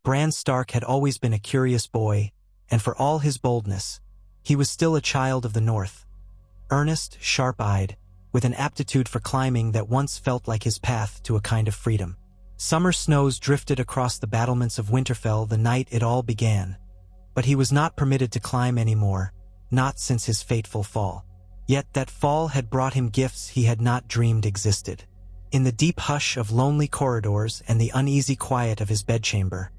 Bran Stark had always been a curious boy, and for all his boldness, he was still a child of the North. Earnest, sharp-eyed, with an aptitude for climbing that once felt like his path to a kind of freedom. Summer snows drifted across the battlements of Winterfell the night it all began, but he was not permitted to climb anymore, not since his fateful fall. Yet that fall had brought him gifts he had not dreamed existed. In the deep hush of lonely corridors and the uneasy quiet of his bedchamber,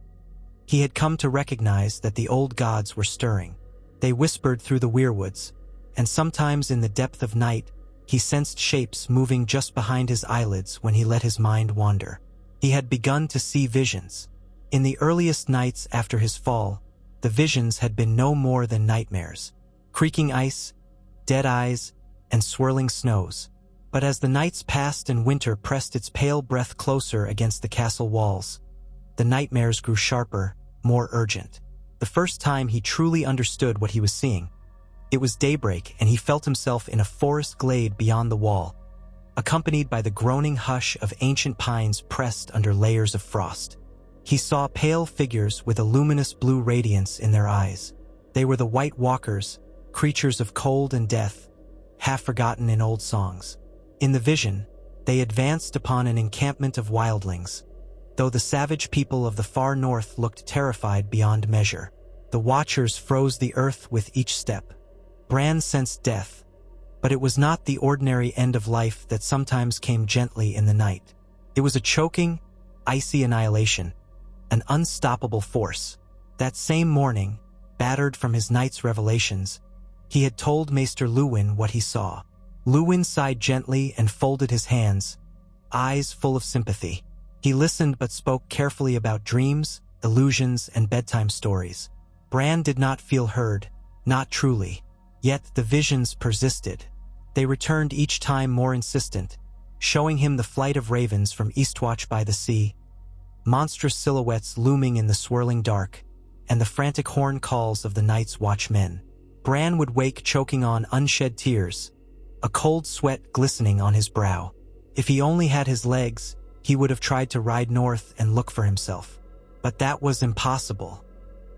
he had come to recognize that the old gods were stirring. They whispered through the weirwoods, and sometimes in the depth of night, he sensed shapes moving just behind his eyelids when he let his mind wander. He had begun to see visions. In the earliest nights after his fall, the visions had been no more than nightmares. Creaking ice, dead eyes, and swirling snows. But as the nights passed and winter pressed its pale breath closer against the castle walls, the nightmares grew sharper, more urgent. The first time he truly understood what he was seeing. It was daybreak, and he felt himself in a forest glade beyond the wall, accompanied by the groaning hush of ancient pines pressed under layers of frost. He saw pale figures with a luminous blue radiance in their eyes. They were the White Walkers, creatures of cold and death, half forgotten in old songs. In the vision, they advanced upon an encampment of wildlings. Though the savage people of the far north looked terrified beyond measure, the Watchers froze the earth with each step. Bran sensed death, but it was not the ordinary end of life that sometimes came gently in the night. It was a choking, icy annihilation, an unstoppable force. That same morning, battered from his night's revelations, he had told Maester Luwin what he saw. Luwin sighed gently and folded his hands, eyes full of sympathy. He listened but spoke carefully about dreams, illusions, and bedtime stories. Bran did not feel heard, not truly. Yet the visions persisted. They returned each time more insistent, showing him the flight of ravens from Eastwatch by the sea, monstrous silhouettes looming in the swirling dark, and the frantic horn calls of the Night's Watchmen. Bran would wake choking on unshed tears, a cold sweat glistening on his brow. If he only had his legs, he would have tried to ride north and look for himself. But that was impossible.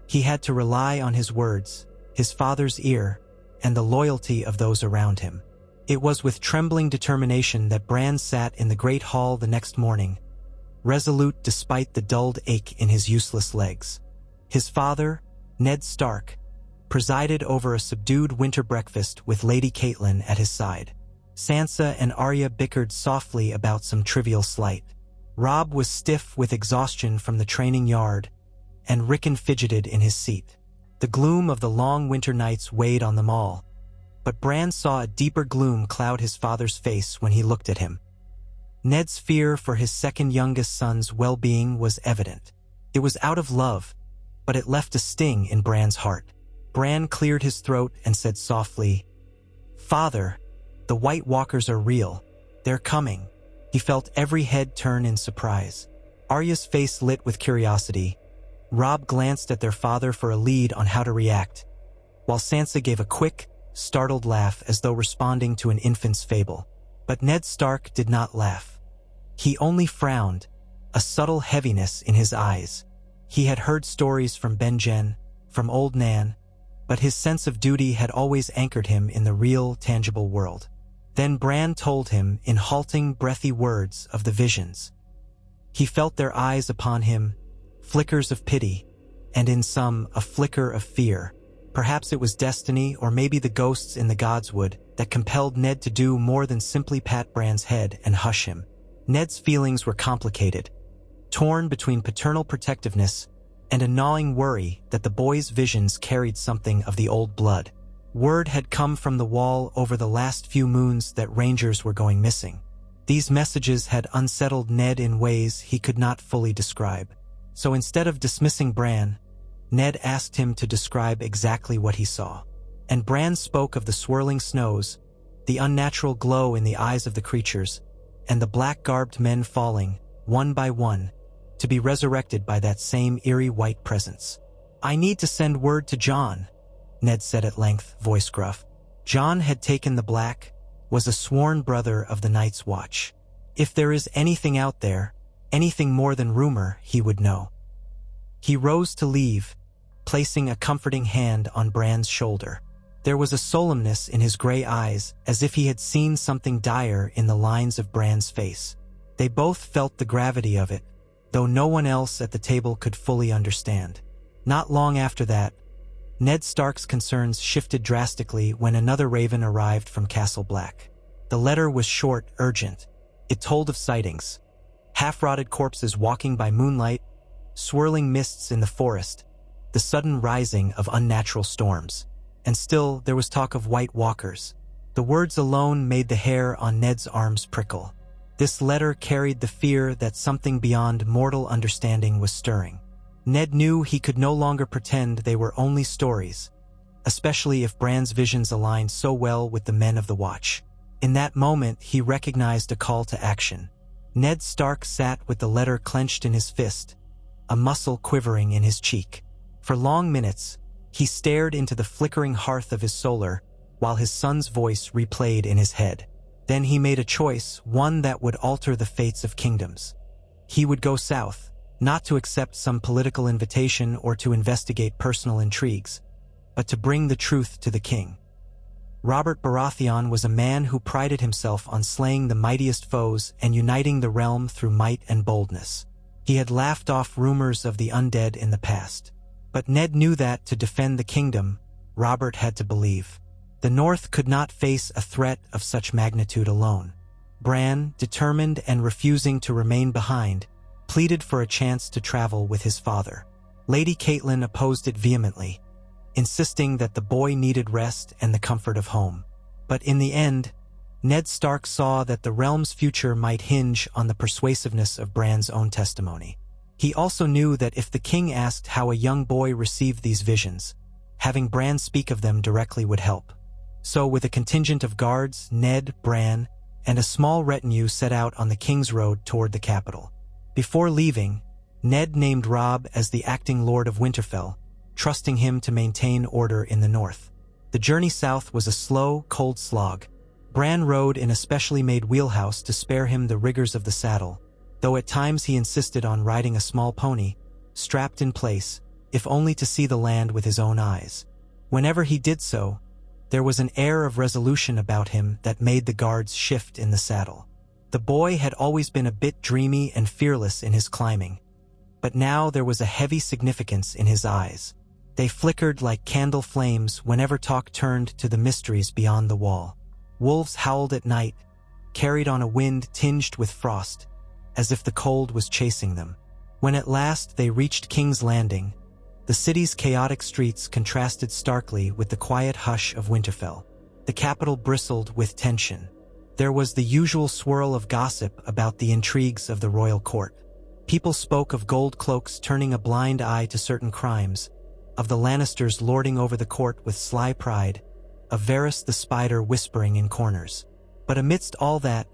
He had to rely on his words, his father's ear, and the loyalty of those around him. It was with trembling determination that Bran sat in the great hall the next morning, resolute despite the dulled ache in his useless legs. His father, Ned Stark, presided over a subdued winter breakfast with Lady Catelyn at his side. Sansa and Arya bickered softly about some trivial slight. Robb was stiff with exhaustion from the training yard, and Rickon fidgeted in his seat. The gloom of the long winter nights weighed on them all, but Bran saw a deeper gloom cloud his father's face when he looked at him. Ned's fear for his second youngest son's well-being was evident. It was out of love, but it left a sting in Bran's heart. Bran cleared his throat and said softly, "Father, the White Walkers are real. They're coming." He felt every head turn in surprise. Arya's face lit with curiosity. Robb glanced at their father for a lead on how to react, while Sansa gave a quick, startled laugh as though responding to an infant's fable. But Ned Stark did not laugh. He only frowned, a subtle heaviness in his eyes. He had heard stories from Benjen, from Old Nan, but his sense of duty had always anchored him in the real, tangible world. Then Bran told him in halting, breathy words of the visions. He felt their eyes upon him, flickers of pity, and in some, a flicker of fear. Perhaps it was destiny, or maybe the ghosts in the Godswood, that compelled Ned to do more than simply pat Bran's head and hush him. Ned's feelings were complicated, torn between paternal protectiveness and a gnawing worry that the boy's visions carried something of the old blood. Word had come from the wall over the last few moons that Rangers were going missing. These messages had unsettled Ned in ways he could not fully describe. So instead of dismissing Bran, Ned asked him to describe exactly what he saw. And Bran spoke of the swirling snows, the unnatural glow in the eyes of the creatures, and the black-garbed men falling, one by one, to be resurrected by that same eerie white presence. "I need to send word to Jon," Ned said at length, voice gruff. Jon had taken the black, was a sworn brother of the Night's Watch. If there is anything out there, anything more than rumor, he would know. He rose to leave, placing a comforting hand on Bran's shoulder. There was a solemnness in his gray eyes, as if he had seen something dire in the lines of Bran's face. They both felt the gravity of it, though no one else at the table could fully understand. Not long after that, Ned Stark's concerns shifted drastically when another raven arrived from Castle Black. The letter was short, urgent. It told of sightings. Half-rotted corpses walking by moonlight, swirling mists in the forest, the sudden rising of unnatural storms. And still, there was talk of White Walkers. The words alone made the hair on Ned's arms prickle. This letter carried the fear that something beyond mortal understanding was stirring. Ned knew he could no longer pretend they were only stories, especially if Bran's visions aligned so well with the men of the Watch. In that moment, he recognized a call to action. Ned Stark sat with the letter clenched in his fist, a muscle quivering in his cheek. For long minutes, he stared into the flickering hearth of his solar, while his son's voice replayed in his head. Then he made a choice, one that would alter the fates of kingdoms. He would go south, not to accept some political invitation or to investigate personal intrigues, but to bring the truth to the king. Robert Baratheon was a man who prided himself on slaying the mightiest foes and uniting the realm through might and boldness. He had laughed off rumors of the undead in the past. But Ned knew that, to defend the kingdom, Robert had to believe. The North could not face a threat of such magnitude alone. Bran, determined and refusing to remain behind, pleaded for a chance to travel with his father. Lady Catelyn opposed it vehemently, insisting that the boy needed rest and the comfort of home. But in the end, Ned Stark saw that the realm's future might hinge on the persuasiveness of Bran's own testimony. He also knew that if the king asked how a young boy received these visions, having Bran speak of them directly would help. So with a contingent of guards, Ned, Bran, and a small retinue set out on the King's Road toward the capital. Before leaving, Ned named Robb as the acting Lord of Winterfell, trusting him to maintain order in the north. The journey south was a slow, cold slog. Bran rode in a specially made wheelhouse to spare him the rigors of the saddle, though at times he insisted on riding a small pony, strapped in place, if only to see the land with his own eyes. Whenever he did so, there was an air of resolution about him that made the guards shift in the saddle. The boy had always been a bit dreamy and fearless in his climbing, but now there was a heavy significance in his eyes. They flickered like candle flames whenever talk turned to the mysteries beyond the wall. Wolves howled at night, carried on a wind tinged with frost, as if the cold was chasing them. When at last they reached King's Landing, the city's chaotic streets contrasted starkly with the quiet hush of Winterfell. The capital bristled with tension. There was the usual swirl of gossip about the intrigues of the royal court. People spoke of gold cloaks turning a blind eye to certain crimes, of the Lannisters lording over the court with sly pride, of Varys the Spider whispering in corners. But amidst all that,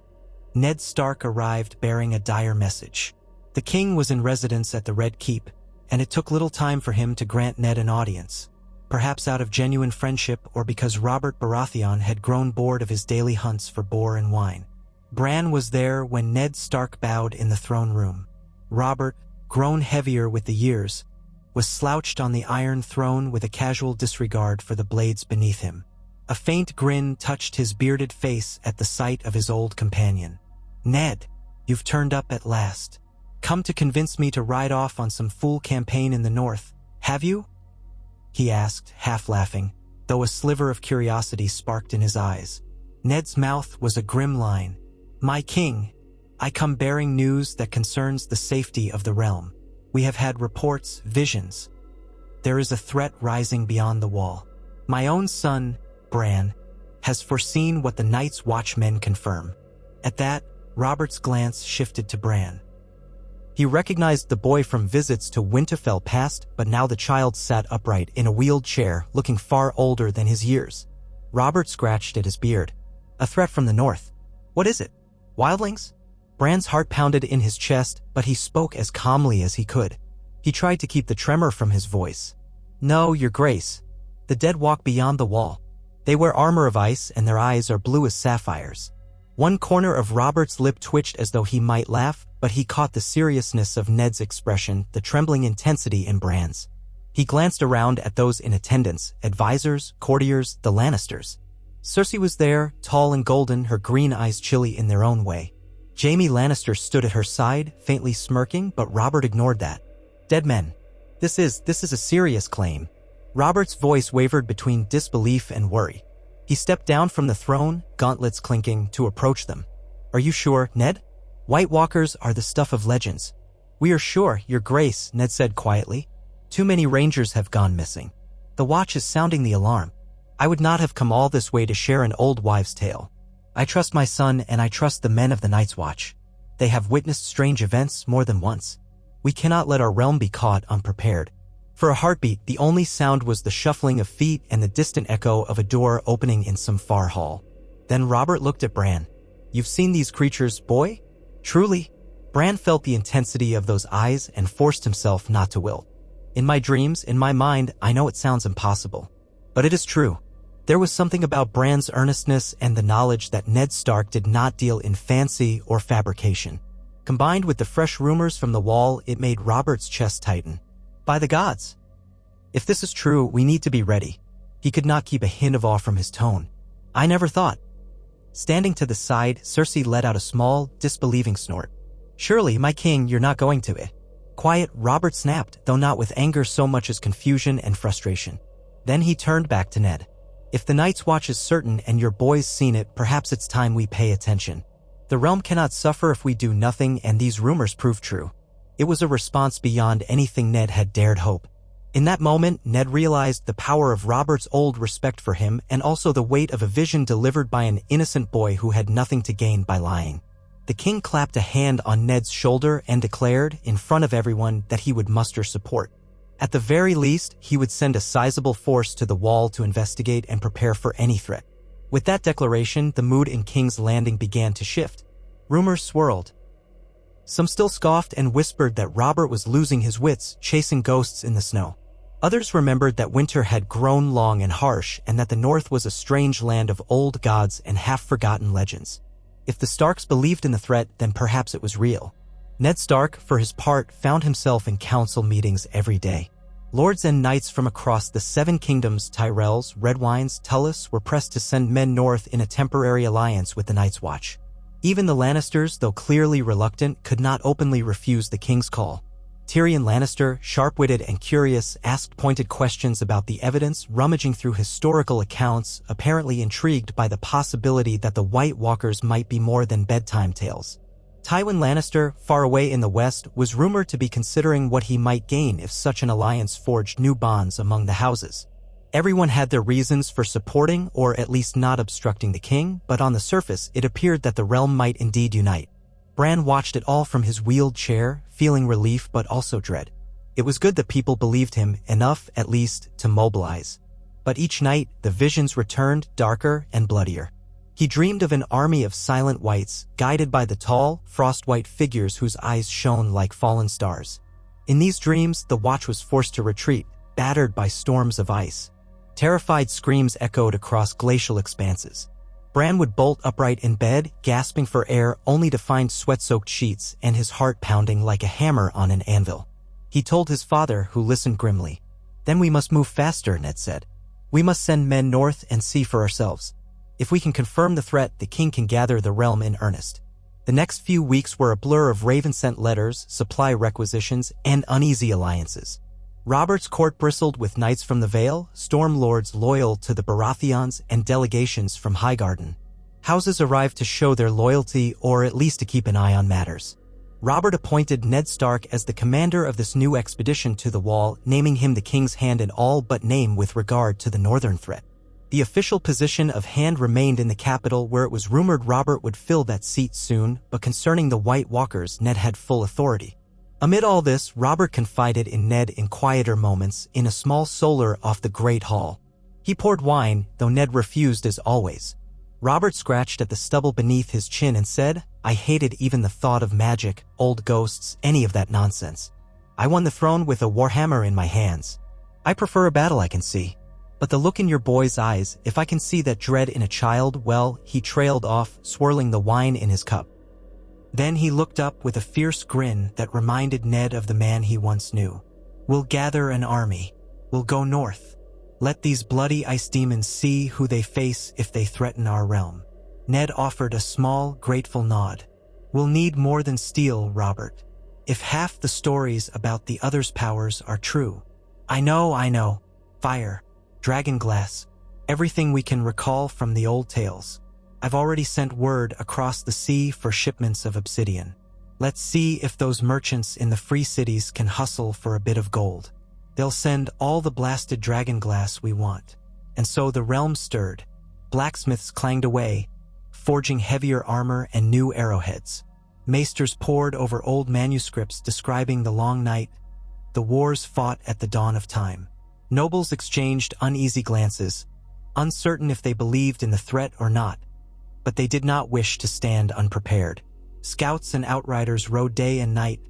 Ned Stark arrived bearing a dire message. The king was in residence at the Red Keep, and it took little time for him to grant Ned an audience, perhaps out of genuine friendship or because Robert Baratheon had grown bored of his daily hunts for boar and wine. Bran was there when Ned Stark bowed in the throne room. Robert, grown heavier with the years, was slouched on the Iron Throne with a casual disregard for the blades beneath him. A faint grin touched his bearded face at the sight of his old companion. "Ned, you've turned up at last. Come to convince me to ride off on some fool campaign in the north, have you?" he asked, half laughing, though a sliver of curiosity sparked in his eyes. Ned's mouth was a grim line. "My king, I come bearing news that concerns the safety of the realm. We have had reports, visions. There is a threat rising beyond the wall. My own son, Bran, has foreseen what the Night's Watchmen confirm." At that, Robert's glance shifted to Bran. He recognized the boy from visits to Winterfell past, but now the child sat upright in a wheeled chair, looking far older than his years. Robert scratched at his beard. "A threat from the north. What is it? Wildlings?" Bran's heart pounded in his chest, but he spoke as calmly as he could. He tried to keep the tremor from his voice. "No, your grace. The dead walk beyond the wall. They wear armor of ice and their eyes are blue as sapphires. One corner of Robert's lip twitched as though he might laugh, but he caught the seriousness of Ned's expression, the trembling intensity in Bran's. He glanced around at those in attendance, advisors, courtiers, the Lannisters. Cersei was there, tall and golden, her green eyes chilly in their own way. Jaime Lannister stood at her side, faintly smirking, but Robert ignored that. Dead men. This is a serious claim. Robert's voice wavered between disbelief and worry. He stepped down from the throne, gauntlets clinking, to approach them. Are you sure, Ned? White Walkers are the stuff of legends. We are sure, Your Grace, Ned said quietly. Too many rangers have gone missing. The watch is sounding the alarm. I would not have come all this way to share an old wives' tale. I trust my son and I trust the men of the Night's Watch. They have witnessed strange events more than once. We cannot let our realm be caught unprepared. For a heartbeat, the only sound was the shuffling of feet and the distant echo of a door opening in some far hall. Then Robert looked at Bran. You've seen these creatures, boy? Truly? Bran felt the intensity of those eyes and forced himself not to wilt. In my dreams, in my mind, I know it sounds impossible. But it is true. There was something about Bran's earnestness and the knowledge that Ned Stark did not deal in fancy or fabrication. Combined with the fresh rumors from the wall, it made Robert's chest tighten. By the gods! If this is true, we need to be ready. He could not keep a hint of awe from his tone. I never thought. Standing to the side, Cersei let out a small, disbelieving snort. Surely, my king, you're not going to it. Quiet, Robert snapped, though not with anger so much as confusion and frustration. Then he turned back to Ned. If the Night's Watch is certain and your boy's seen it, perhaps it's time we pay attention. The realm cannot suffer if we do nothing, and these rumors prove true. It was a response beyond anything Ned had dared hope. In that moment, Ned realized the power of Robert's old respect for him and also the weight of a vision delivered by an innocent boy who had nothing to gain by lying. The king clapped a hand on Ned's shoulder and declared, in front of everyone, that he would muster support. At the very least, he would send a sizable force to the wall to investigate and prepare for any threat. With that declaration, the mood in King's Landing began to shift. Rumors swirled. Some still scoffed and whispered that Robert was losing his wits, chasing ghosts in the snow. Others remembered that winter had grown long and harsh and that the North was a strange land of old gods and half-forgotten legends. If the Starks believed in the threat, then perhaps it was real. Ned Stark, for his part, found himself in council meetings every day. Lords and knights from across the Seven Kingdoms, Tyrells, Redwynes, Tullis, were pressed to send men north in a temporary alliance with the Night's Watch. Even the Lannisters, though clearly reluctant, could not openly refuse the king's call. Tyrion Lannister, sharp-witted and curious, asked pointed questions about the evidence, rummaging through historical accounts, apparently intrigued by the possibility that the White Walkers might be more than bedtime tales. Tywin Lannister, far away in the west, was rumored to be considering what he might gain if such an alliance forged new bonds among the houses. Everyone had their reasons for supporting or at least not obstructing the king, but on the surface it appeared that the realm might indeed unite. Bran watched it all from his wheeled chair, feeling relief but also dread. It was good that people believed him, enough, at least, to mobilize. But each night, the visions returned, darker and bloodier. He dreamed of an army of silent whites, guided by the tall, frost-white figures whose eyes shone like fallen stars. In these dreams, the Watch was forced to retreat, battered by storms of ice. Terrified screams echoed across glacial expanses. Bran would bolt upright in bed, gasping for air, only to find sweat-soaked sheets and his heart pounding like a hammer on an anvil. He told his father, who listened grimly. Then we must move faster, Ned said. We must send men north and see for ourselves. If we can confirm the threat, the king can gather the realm in earnest. The next few weeks were a blur of raven-sent letters, supply requisitions, and uneasy alliances. Robert's court bristled with knights from the Vale, storm lords loyal to the Baratheons, and delegations from Highgarden. Houses arrived to show their loyalty or at least to keep an eye on matters. Robert appointed Ned Stark as the commander of this new expedition to the Wall, naming him the king's hand in all but name with regard to the northern threat. The official position of Hand remained in the capital, where it was rumored Robert would fill that seat soon, but concerning the White Walkers, Ned had full authority. Amid all this, Robert confided in Ned in quieter moments, in a small solar off the Great Hall. He poured wine, though Ned refused as always. Robert scratched at the stubble beneath his chin and said, I hated even the thought of magic, old ghosts, any of that nonsense. I won the throne with a warhammer in my hands. I prefer a battle I can see. But the look in your boy's eyes, if I can see that dread in a child, well, he trailed off, swirling the wine in his cup. Then he looked up with a fierce grin that reminded Ned of the man he once knew. We'll gather an army. We'll go north. Let these bloody ice demons see who they face if they threaten our realm. Ned offered a small, grateful nod. We'll need more than steel, Robert. If half the stories about the other's powers are true. I know. Fire, dragonglass, everything we can recall from the old tales. I've already sent word across the sea for shipments of obsidian. Let's see if those merchants in the free cities can hustle for a bit of gold. They'll send all the blasted dragonglass we want. And so the realm stirred. Blacksmiths clanged away, forging heavier armor and new arrowheads. Maesters pored over old manuscripts describing the long night. The wars fought at the dawn of time. Nobles exchanged uneasy glances, uncertain if they believed in the threat or not. But they did not wish to stand unprepared. Scouts and outriders rode day and night,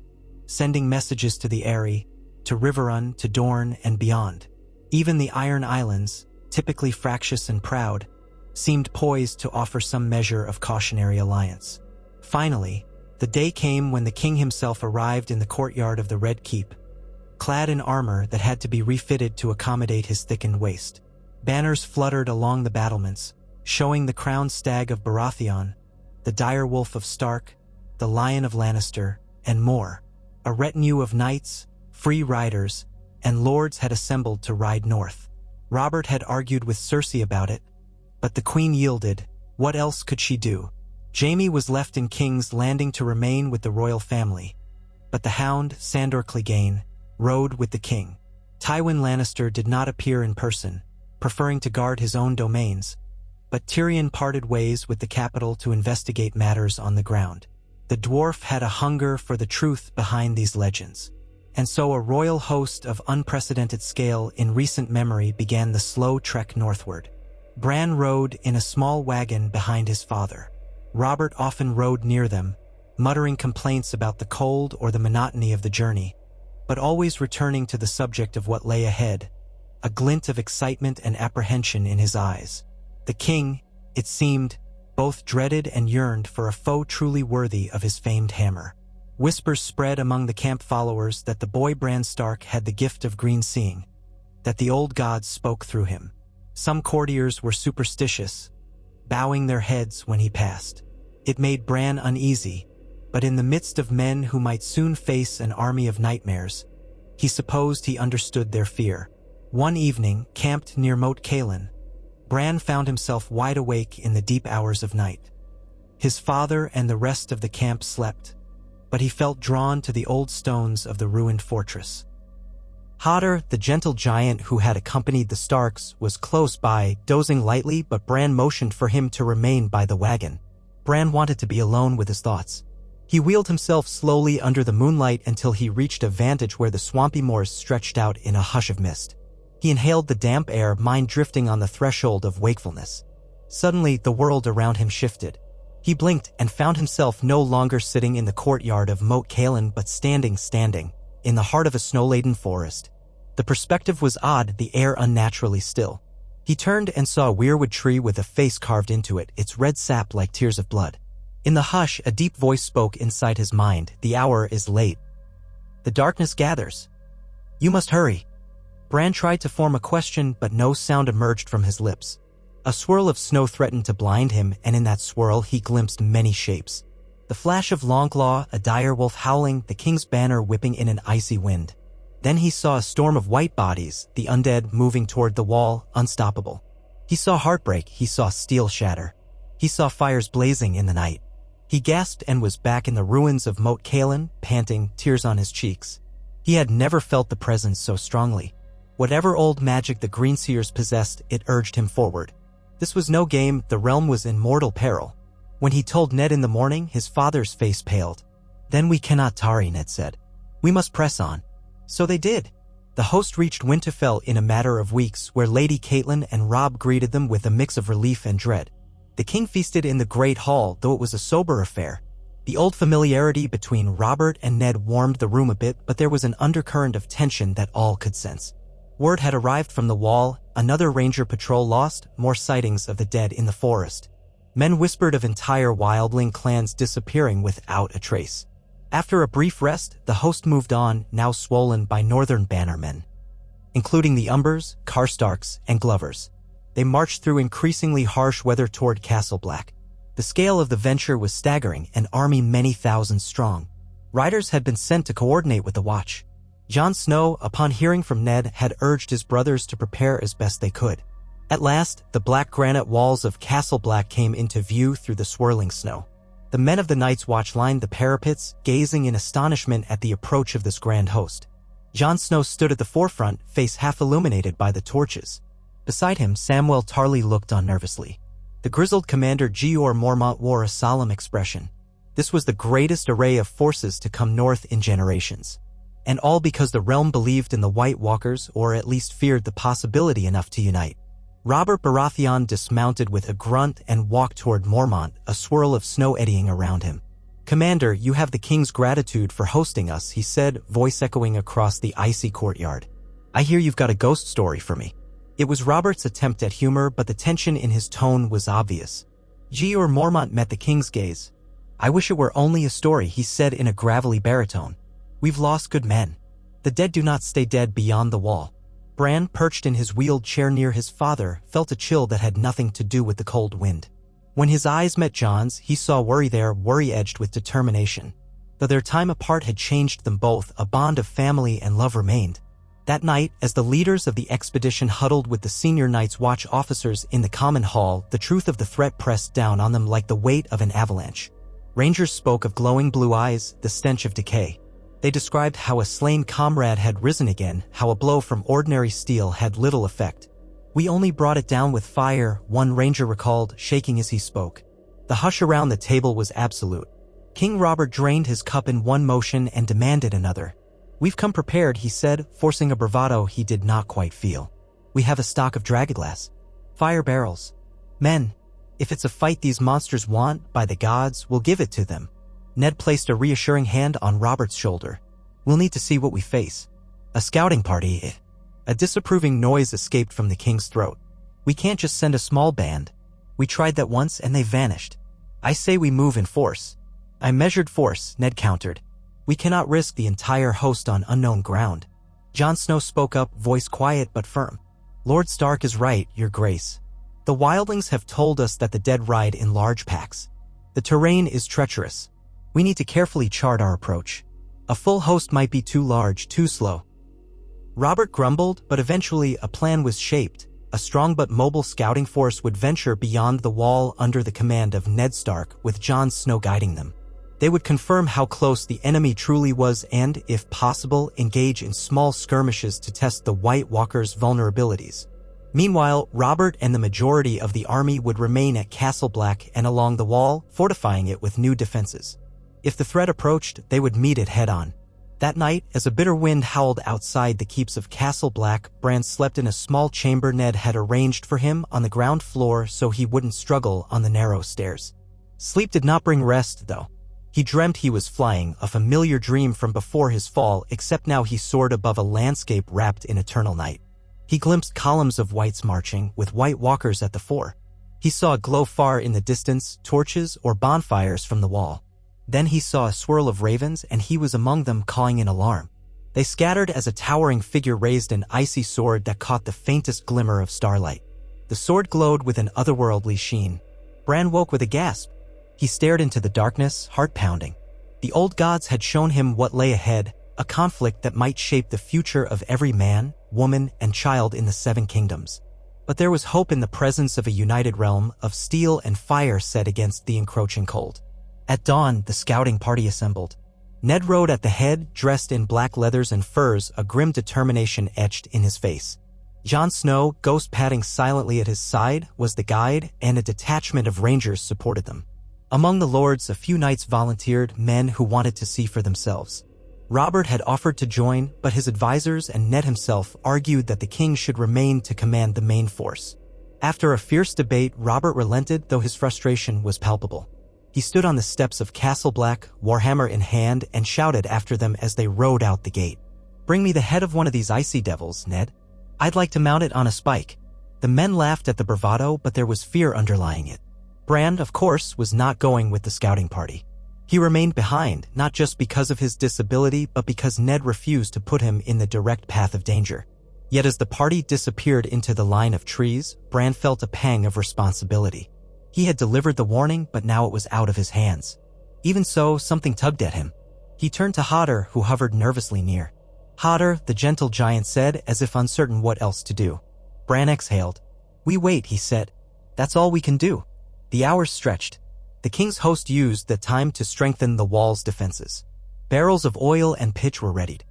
sending messages to the Eyrie, to Riverrun, to Dorne, and beyond. Even the Iron Islands, typically fractious and proud, seemed poised to offer some measure of cautionary alliance. Finally, the day came when the king himself arrived in the courtyard of the Red Keep, clad in armor that had to be refitted to accommodate his thickened waist. Banners fluttered along the battlements, showing the crowned stag of Baratheon, the dire wolf of Stark, the lion of Lannister, and more. A retinue of knights, free riders, and lords had assembled to ride north. Robert had argued with Cersei about it, but the queen yielded. What else could she do? Jaime was left in King's Landing to remain with the royal family, but the hound, Sandor Clegane, rode with the king. Tywin Lannister did not appear in person, preferring to guard his own domains, but Tyrion parted ways with the capital to investigate matters on the ground. The dwarf had a hunger for the truth behind these legends. And so a royal host of unprecedented scale in recent memory began the slow trek northward. Bran rode in a small wagon behind his father. Robert often rode near them, muttering complaints about the cold or the monotony of the journey, but always returning to the subject of what lay ahead, a glint of excitement and apprehension in his eyes. The king, it seemed, both dreaded and yearned for a foe truly worthy of his famed hammer. Whispers spread among the camp followers that the boy Bran Stark had the gift of green seeing, that the old gods spoke through him. Some courtiers were superstitious, bowing their heads when he passed. It made Bran uneasy, but in the midst of men who might soon face an army of nightmares, he supposed he understood their fear. One evening, camped near Moat Cailin, Bran found himself wide awake in the deep hours of night. His father and the rest of the camp slept, but he felt drawn to the old stones of the ruined fortress. Hodder, the gentle giant who had accompanied the Starks, was close by, dozing lightly, but Bran motioned for him to remain by the wagon. Bran wanted to be alone with his thoughts. He wheeled himself slowly under the moonlight until he reached a vantage where the swampy moors stretched out in a hush of mist. He inhaled the damp air, mind drifting on the threshold of wakefulness. Suddenly, the world around him shifted. He blinked and found himself no longer sitting in the courtyard of Moat Cailin, but standing, in the heart of a snow-laden forest. The perspective was odd, the air unnaturally still. He turned and saw a weirwood tree with a face carved into it, its red sap like tears of blood. In the hush, a deep voice spoke inside his mind. The hour is late. The darkness gathers. You must hurry. Bran tried to form a question, but no sound emerged from his lips. A swirl of snow threatened to blind him, and in that swirl he glimpsed many shapes. The flash of Longclaw, a dire wolf howling, the king's banner whipping in an icy wind. Then he saw a storm of white bodies, the undead moving toward the wall, unstoppable. He saw heartbreak, he saw steel shatter. He saw fires blazing in the night. He gasped and was back in the ruins of Moat Cailin, panting, tears on his cheeks. He had never felt the presence so strongly. Whatever old magic the Greenseers possessed, it urged him forward. This was no game, the realm was in mortal peril. When he told Ned in the morning, his father's face paled. Then we cannot tarry, Ned said. We must press on. So they did. The host reached Winterfell in a matter of weeks, where Lady Catelyn and Robb greeted them with a mix of relief and dread. The king feasted in the Great Hall, though it was a sober affair. The old familiarity between Robert and Ned warmed the room a bit, but there was an undercurrent of tension that all could sense. Word had arrived from the wall, another ranger patrol lost, more sightings of the dead in the forest. Men whispered of entire wildling clans disappearing without a trace. After a brief rest, the host moved on, now swollen by northern bannermen, including the Umbers, Karstarks, and Glovers. They marched through increasingly harsh weather toward Castle Black. The scale of the venture was staggering, an army many thousands strong. Riders had been sent to coordinate with the Watch. Jon Snow, upon hearing from Ned, had urged his brothers to prepare as best they could. At last, the black granite walls of Castle Black came into view through the swirling snow. The men of the Night's Watch lined the parapets, gazing in astonishment at the approach of this grand host. Jon Snow stood at the forefront, face half illuminated by the torches. Beside him, Samwell Tarly looked on nervously. The grizzled commander Jeor Mormont wore a solemn expression. This was the greatest array of forces to come north in generations. And all because the realm believed in the White Walkers, or at least feared the possibility enough to unite. Robert Baratheon dismounted with a grunt and walked toward Mormont, a swirl of snow eddying around him. "Commander, you have the king's gratitude for hosting us," he said, voice echoing across the icy courtyard. "I hear you've got a ghost story for me." It was Robert's attempt at humor, but the tension in his tone was obvious. Jeor Mormont met the king's gaze. "I wish it were only a story," he said in a gravelly baritone. "We've lost good men. The dead do not stay dead beyond the wall." Bran, perched in his wheeled chair near his father, felt a chill that had nothing to do with the cold wind. When his eyes met Jon's, he saw worry there, worry edged with determination. Though their time apart had changed them both, a bond of family and love remained. That night, as the leaders of the expedition huddled with the senior Night's Watch officers in the common hall, the truth of the threat pressed down on them like the weight of an avalanche. Rangers spoke of glowing blue eyes, the stench of decay. They described how a slain comrade had risen again, how a blow from ordinary steel had little effect. "We only brought it down with fire," one ranger recalled, shaking as he spoke. The hush around the table was absolute. King Robert drained his cup in one motion and demanded another. "We've come prepared," he said, forcing a bravado he did not quite feel. "We have a stock of dragonglass. Fire barrels. Men, if it's a fight these monsters want, by the gods, we'll give it to them." Ned placed a reassuring hand on Robert's shoulder. "We'll need to see what we face. A scouting party." A disapproving noise escaped from the king's throat. "We can't just send a small band. We tried that once and they vanished. I say we move in force." "I measured force," Ned countered. "We cannot risk the entire host on unknown ground." Jon Snow spoke up, voice quiet but firm. "Lord Stark is right, Your Grace. The wildlings have told us that the dead ride in large packs. The terrain is treacherous. We need to carefully chart our approach. A full host might be too large, too slow." Robert grumbled, but eventually a plan was shaped. A strong but mobile scouting force would venture beyond the wall under the command of Ned Stark, with Jon Snow guiding them. They would confirm how close the enemy truly was and, if possible, engage in small skirmishes to test the White Walkers' vulnerabilities. Meanwhile, Robert and the majority of the army would remain at Castle Black and along the wall, fortifying it with new defenses. If the threat approached, they would meet it head-on. That night, as a bitter wind howled outside the keeps of Castle Black, Bran slept in a small chamber Ned had arranged for him on the ground floor so he wouldn't struggle on the narrow stairs. Sleep did not bring rest, though. He dreamt he was flying, a familiar dream from before his fall, except now he soared above a landscape wrapped in eternal night. He glimpsed columns of whites marching, with White Walkers at the fore. He saw a glow far in the distance, torches or bonfires from the wall. Then he saw a swirl of ravens, and he was among them, cawing in alarm. They scattered as a towering figure raised an icy sword that caught the faintest glimmer of starlight. The sword glowed with an otherworldly sheen. Bran woke with a gasp. He stared into the darkness, heart pounding. The old gods had shown him what lay ahead, a conflict that might shape the future of every man, woman, and child in the Seven Kingdoms. But there was hope in the presence of a united realm, of steel and fire set against the encroaching cold. At dawn, the scouting party assembled. Ned rode at the head, dressed in black leathers and furs, a grim determination etched in his face. Jon Snow, ghost padding silently at his side, was the guide, and a detachment of rangers supported them. Among the lords, a few knights volunteered, men who wanted to see for themselves. Robert had offered to join, but his advisors and Ned himself argued that the king should remain to command the main force. After a fierce debate, Robert relented, though his frustration was palpable. He stood on the steps of Castle Black, warhammer in hand, and shouted after them as they rode out the gate. "Bring me the head of one of these icy devils, Ned." I'd like to mount it on a spike. The men laughed at the bravado, but there was fear underlying it. Bran, of course, was not going with the scouting party. He remained behind, not just because of his disability, but because Ned refused to put him in the direct path of danger. Yet as the party disappeared into the line of trees, Bran felt a pang of responsibility. He had delivered the warning, but now it was out of his hands. Even so, something tugged at him. He turned to Hodder, who hovered nervously near. "Hodder," the gentle giant said, as if uncertain what else to do. Bran exhaled. "We wait," he said. "That's all we can do." The hours stretched. The king's host used the time to strengthen the wall's defenses. Barrels of oil and pitch were readied.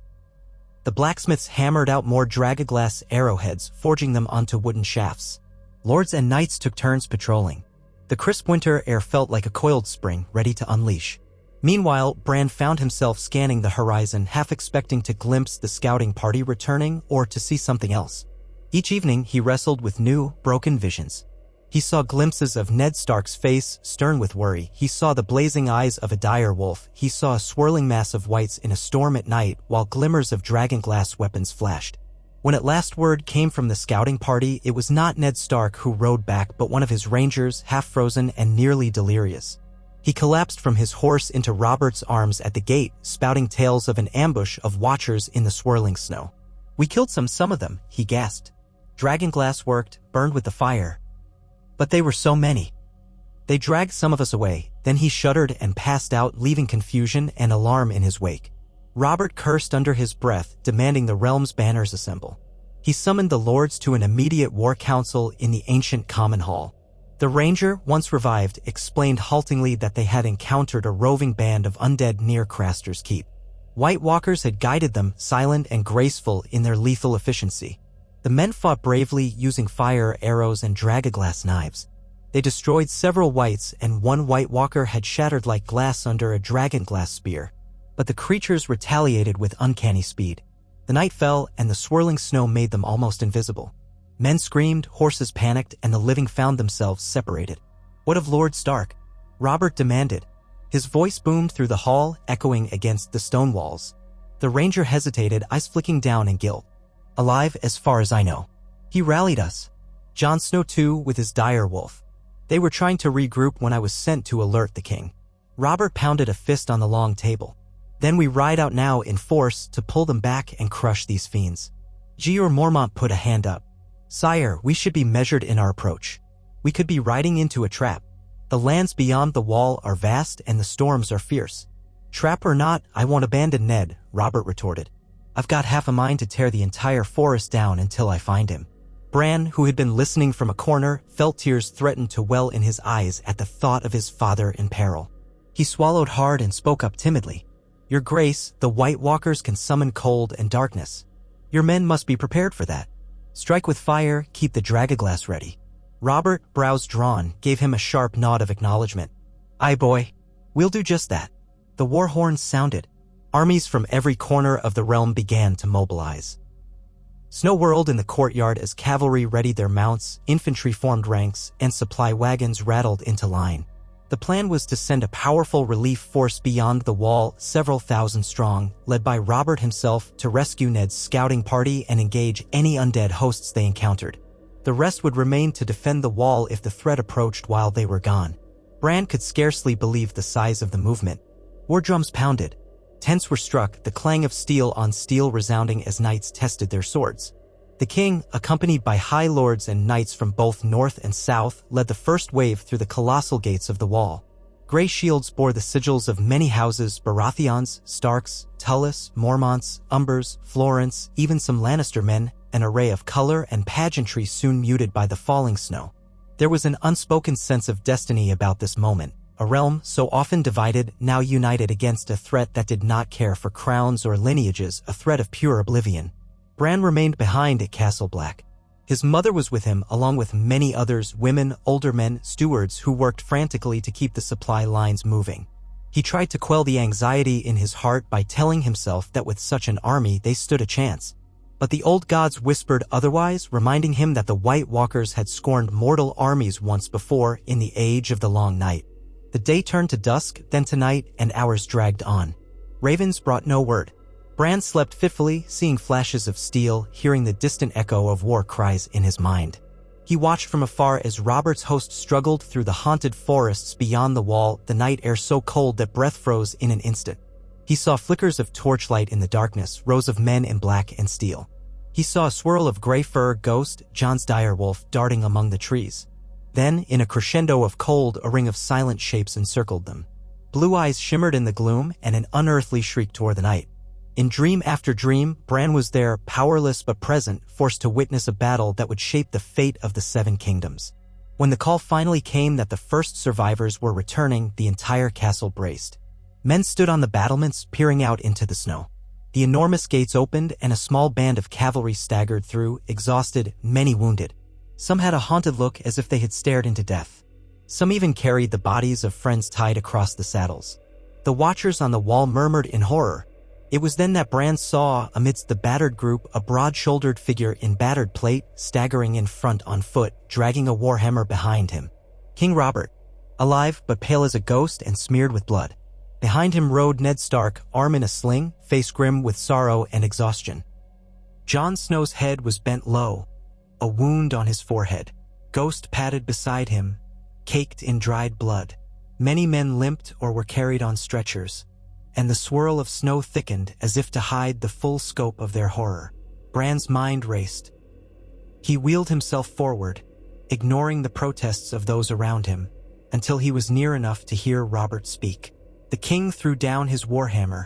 The blacksmiths hammered out more dragaglass arrowheads, forging them onto wooden shafts. Lords and knights took turns patrolling. The crisp winter air felt like a coiled spring, ready to unleash. Meanwhile, Bran found himself scanning the horizon, half expecting to glimpse the scouting party returning or to see something else. Each evening, he wrestled with new, broken visions. He saw glimpses of Ned Stark's face, stern with worry. He saw the blazing eyes of a dire wolf. He saw a swirling mass of whites in a storm at night, while glimmers of dragonglass weapons flashed. When at last word came from the scouting party, it was not Ned Stark who rode back, but one of his rangers, half-frozen and nearly delirious. He collapsed from his horse into Robert's arms at the gate, spouting tales of an ambush of watchers in the swirling snow. "We killed some of them," he gasped. "Dragonglass worked, burned with the fire. But they were so many. They dragged some of us away." Then he shuddered and passed out, leaving confusion and alarm in his wake. Robert cursed under his breath, demanding the realm's banners assemble. He summoned the lords to an immediate war council in the ancient common hall. The ranger, once revived, explained haltingly that they had encountered a roving band of undead near Craster's Keep. White Walkers had guided them, silent and graceful in their lethal efficiency. The men fought bravely, using fire, arrows, and dragoglass knives. They destroyed several whites, and one White Walker had shattered like glass under a dragonglass spear. But the creatures retaliated with uncanny speed. The night fell, and the swirling snow made them almost invisible. Men screamed, horses panicked, and the living found themselves separated. "What of Lord Stark?" Robert demanded. His voice boomed through the hall, echoing against the stone walls. The ranger hesitated, eyes flicking down in guilt. "Alive, as far as I know. He rallied us. Jon Snow too, with his dire wolf. They were trying to regroup when I was sent to alert the king." Robert pounded a fist on the long table. "Then we ride out now in force to pull them back and crush these fiends." Gior Mormont put a hand up. "Sire, we should be measured in our approach. We could be riding into a trap. The lands beyond the wall are vast and the storms are fierce." "Trap or not, I won't abandon Ned," Robert retorted. "I've got half a mind to tear the entire forest down until I find him." Bran, who had been listening from a corner, felt tears threaten to well in his eyes at the thought of his father in peril. He swallowed hard and spoke up timidly. "Your Grace, the White Walkers can summon cold and darkness. Your men must be prepared for that. Strike with fire, keep the dragoglass ready." Robert, brows drawn, gave him a sharp nod of acknowledgement. "Aye, boy. We'll do just that." The war horns sounded. Armies from every corner of the realm began to mobilize. Snow whirled in the courtyard as cavalry readied their mounts, infantry formed ranks, and supply wagons rattled into line. The plan was to send a powerful relief force beyond the wall, several thousand strong, led by Robert himself, to rescue Ned's scouting party and engage any undead hosts they encountered. The rest would remain to defend the wall if the threat approached while they were gone. Bran could scarcely believe the size of the movement. War drums pounded. Tents were struck, the clang of steel on steel resounding as knights tested their swords. The king, accompanied by high lords and knights from both north and south, led the first wave through the colossal gates of the wall. Gray shields bore the sigils of many houses: Baratheons, Starks, Tullis, Mormonts, Umbers, Florents, even some Lannister men, an array of color and pageantry soon muted by the falling snow. There was an unspoken sense of destiny about this moment. A realm, so often divided, now united against a threat that did not care for crowns or lineages, a threat of pure oblivion. Bran remained behind at Castle Black. His mother was with him, along with many others, women, older men, stewards who worked frantically to keep the supply lines moving. He tried to quell the anxiety in his heart by telling himself that with such an army they stood a chance. But the old gods whispered otherwise, reminding him that the White Walkers had scorned mortal armies once before in the Age of the Long Night. The day turned to dusk, then to night, and hours dragged on. Ravens brought no word. Bran slept fitfully, seeing flashes of steel, hearing the distant echo of war cries in his mind. He watched from afar as Robert's host struggled through the haunted forests beyond the wall, the night air so cold that breath froze in an instant. He saw flickers of torchlight in the darkness, rows of men in black and steel. He saw a swirl of gray fur ghost, Jon's direwolf, darting among the trees. Then, in a crescendo of cold, a ring of silent shapes encircled them. Blue eyes shimmered in the gloom, and an unearthly shriek tore the night. In dream after dream, Bran was there, powerless but present, forced to witness a battle that would shape the fate of the Seven Kingdoms. When the call finally came that the first survivors were returning, the entire castle braced. Men stood on the battlements, peering out into the snow. The enormous gates opened, and a small band of cavalry staggered through, exhausted, many wounded. Some had a haunted look as if they had stared into death. Some even carried the bodies of friends tied across the saddles. The watchers on the wall murmured in horror. It was then that Bran saw, amidst the battered group, a broad-shouldered figure in battered plate, staggering in front on foot, dragging a warhammer behind him. King Robert, alive but pale as a ghost and smeared with blood. Behind him rode Ned Stark, arm in a sling, face grim with sorrow and exhaustion. Jon Snow's head was bent low, a wound on his forehead. Ghost padded beside him, caked in dried blood. Many men limped or were carried on stretchers, and the swirl of snow thickened as if to hide the full scope of their horror. Bran's mind raced. He wheeled himself forward, ignoring the protests of those around him, until he was near enough to hear Robert speak. The king threw down his warhammer,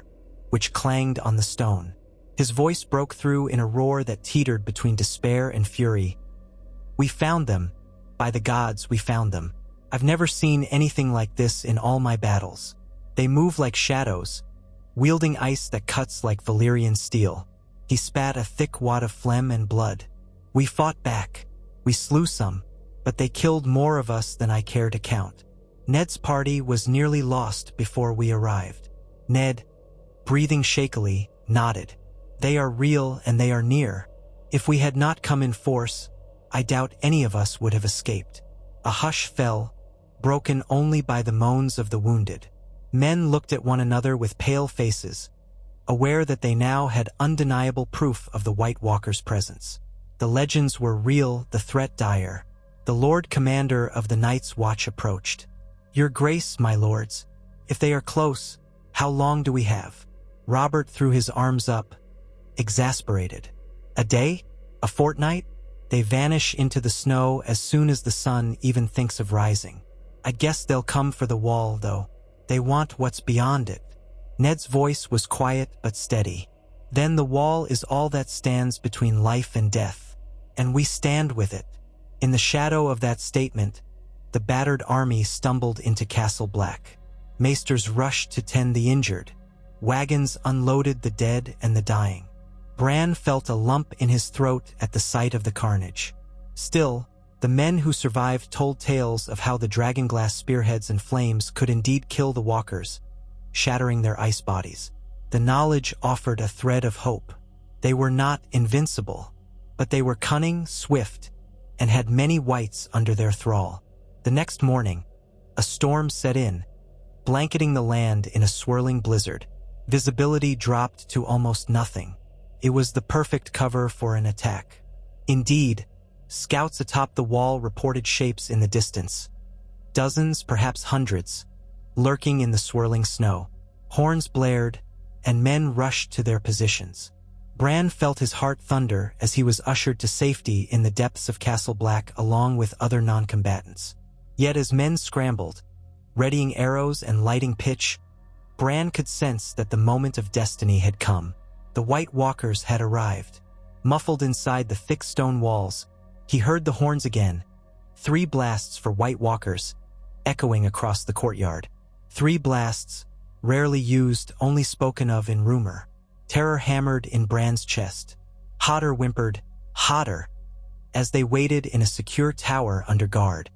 which clanged on the stone. His voice broke through in a roar that teetered between despair and fury. "We found them. By the gods, we found them. I've never seen anything like this in all my battles. They move like shadows, wielding ice that cuts like Valyrian steel." He spat a thick wad of phlegm and blood. "We fought back. We slew some, but they killed more of us than I care to count. Ned's party was nearly lost before we arrived." Ned, breathing shakily, nodded. "They are real and they are near. If we had not come in force, I doubt any of us would have escaped." A hush fell, broken only by the moans of the wounded. Men looked at one another with pale faces, aware that they now had undeniable proof of the White Walker's presence. The legends were real, the threat dire. The Lord Commander of the Night's Watch approached. "Your Grace, my lords, if they are close, how long do we have?" Robert threw his arms up, exasperated. "A day? A fortnight? They vanish into the snow as soon as the sun even thinks of rising. I guess they'll come for the wall, though. They want what's beyond it." Ned's voice was quiet but steady. "Then the wall is all that stands between life and death, and we stand with it." In the shadow of that statement, the battered army stumbled into Castle Black. Maesters rushed to tend the injured. Wagons unloaded the dead and the dying. Bran felt a lump in his throat at the sight of the carnage. Still, the men who survived told tales of how the dragonglass spearheads and flames could indeed kill the walkers, shattering their ice bodies. The knowledge offered a thread of hope. They were not invincible, but they were cunning, swift, and had many whites under their thrall. The next morning, a storm set in, blanketing the land in a swirling blizzard. Visibility dropped to almost nothing. It was the perfect cover for an attack. Indeed, scouts atop the wall reported shapes in the distance. Dozens, perhaps hundreds, lurking in the swirling snow. Horns blared, and men rushed to their positions. Bran felt his heart thunder as he was ushered to safety in the depths of Castle Black along with other non-combatants. Yet as men scrambled, readying arrows and lighting pitch, Bran could sense that the moment of destiny had come. The White Walkers had arrived. Muffled inside the thick stone walls, he heard the horns again. 3 blasts for White Walkers, echoing across the courtyard. 3 blasts, rarely used, only spoken of in rumor. Terror hammered in Bran's chest. Hotter whimpered, "Hotter," as they waited in a secure tower under guard.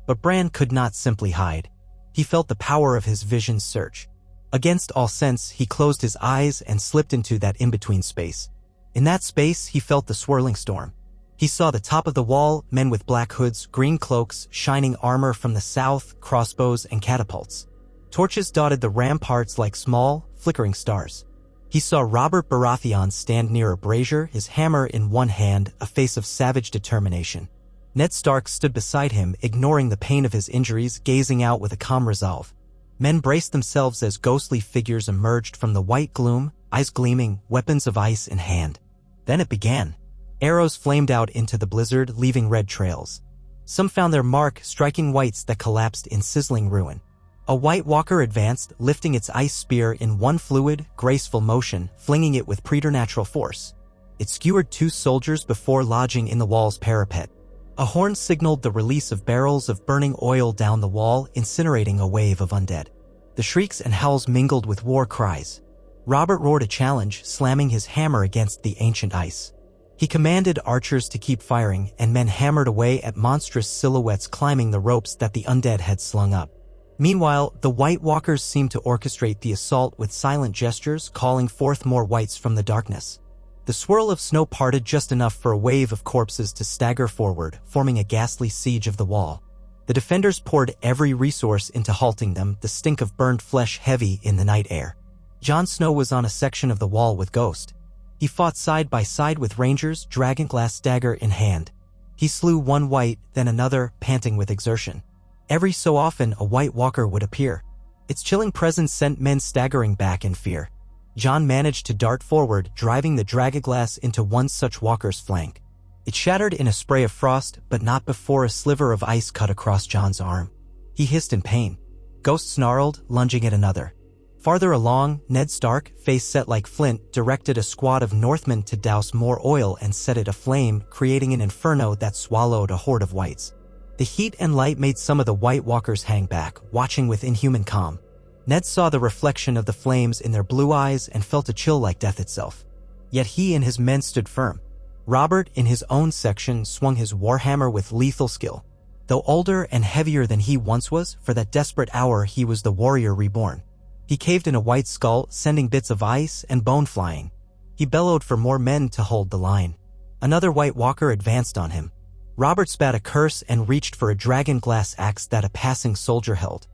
But Bran could not simply hide. He felt the power of his vision's search. Against all sense, he closed his eyes and slipped into that in-between space. In that space, he felt the swirling storm. He saw the top of the wall, men with black hoods, green cloaks, shining armor from the south, crossbows and catapults. Torches dotted the ramparts like small, flickering stars. He saw Robert Baratheon stand near a brazier, his hammer in one hand, a face of savage determination. Ned Stark stood beside him, ignoring the pain of his injuries, gazing out with a calm resolve. Men braced themselves as ghostly figures emerged from the white gloom, eyes gleaming, weapons of ice in hand. Then it began. Arrows flamed out into the blizzard, leaving red trails. Some found their mark, striking whites that collapsed in sizzling ruin. A White Walker advanced, lifting its ice spear in one fluid, graceful motion, flinging it with preternatural force. It skewered 2 soldiers before lodging in the wall's parapet. A horn signaled the release of barrels of burning oil down the wall, incinerating a wave of undead. The shrieks and howls mingled with war cries. Robert roared a challenge, slamming his hammer against the ancient ice. He commanded archers to keep firing, and men hammered away at monstrous silhouettes climbing the ropes that the undead had slung up. Meanwhile, the White Walkers seemed to orchestrate the assault with silent gestures, calling forth more whites from the darkness. The swirl of snow parted just enough for a wave of corpses to stagger forward, forming a ghastly siege of the wall. The defenders poured every resource into halting them, the stink of burned flesh heavy in the night air. Jon Snow was on a section of the wall with Ghost. He fought side by side with rangers, dragonglass dagger in hand. He slew one white, then another, panting with exertion. Every so often, a White Walker would appear. Its chilling presence sent men staggering back in fear. Jon managed to dart forward, driving the dragonglass into one such walker's flank. It shattered in a spray of frost, but not before a sliver of ice cut across Jon's arm. He hissed in pain. Ghost snarled, lunging at another. Farther along, Ned Stark, face set like flint, directed a squad of Northmen to douse more oil and set it aflame, creating an inferno that swallowed a horde of whites. The heat and light made some of the White Walkers hang back, watching with inhuman calm. Ned saw the reflection of the flames in their blue eyes and felt a chill like death itself. Yet he and his men stood firm. Robert, in his own section, swung his warhammer with lethal skill. Though older and heavier than he once was, for that desperate hour he was the warrior reborn. He caved in a white skull, sending bits of ice and bone flying. He bellowed for more men to hold the line. Another White Walker advanced on him. Robert spat a curse and reached for a dragonglass axe that a passing soldier held.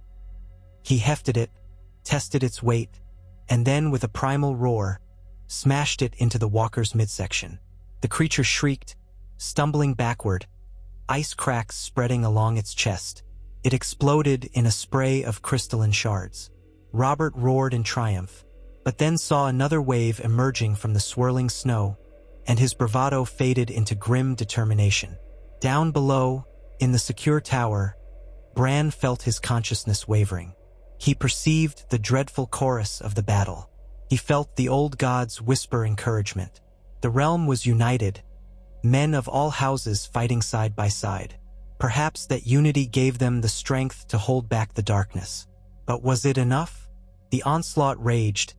He hefted it, tested its weight, and then, with a primal roar, smashed it into the walker's midsection. The creature shrieked, stumbling backward, ice cracks spreading along its chest. It exploded in a spray of crystalline shards. Robert roared in triumph, but then saw another wave emerging from the swirling snow, and his bravado faded into grim determination. Down below, in the secure tower, Bran felt his consciousness wavering. He perceived the dreadful chorus of the battle. He felt the old gods whisper encouragement. The realm was united, men of all houses fighting side by side. Perhaps that unity gave them the strength to hold back the darkness. But was it enough? The onslaught raged,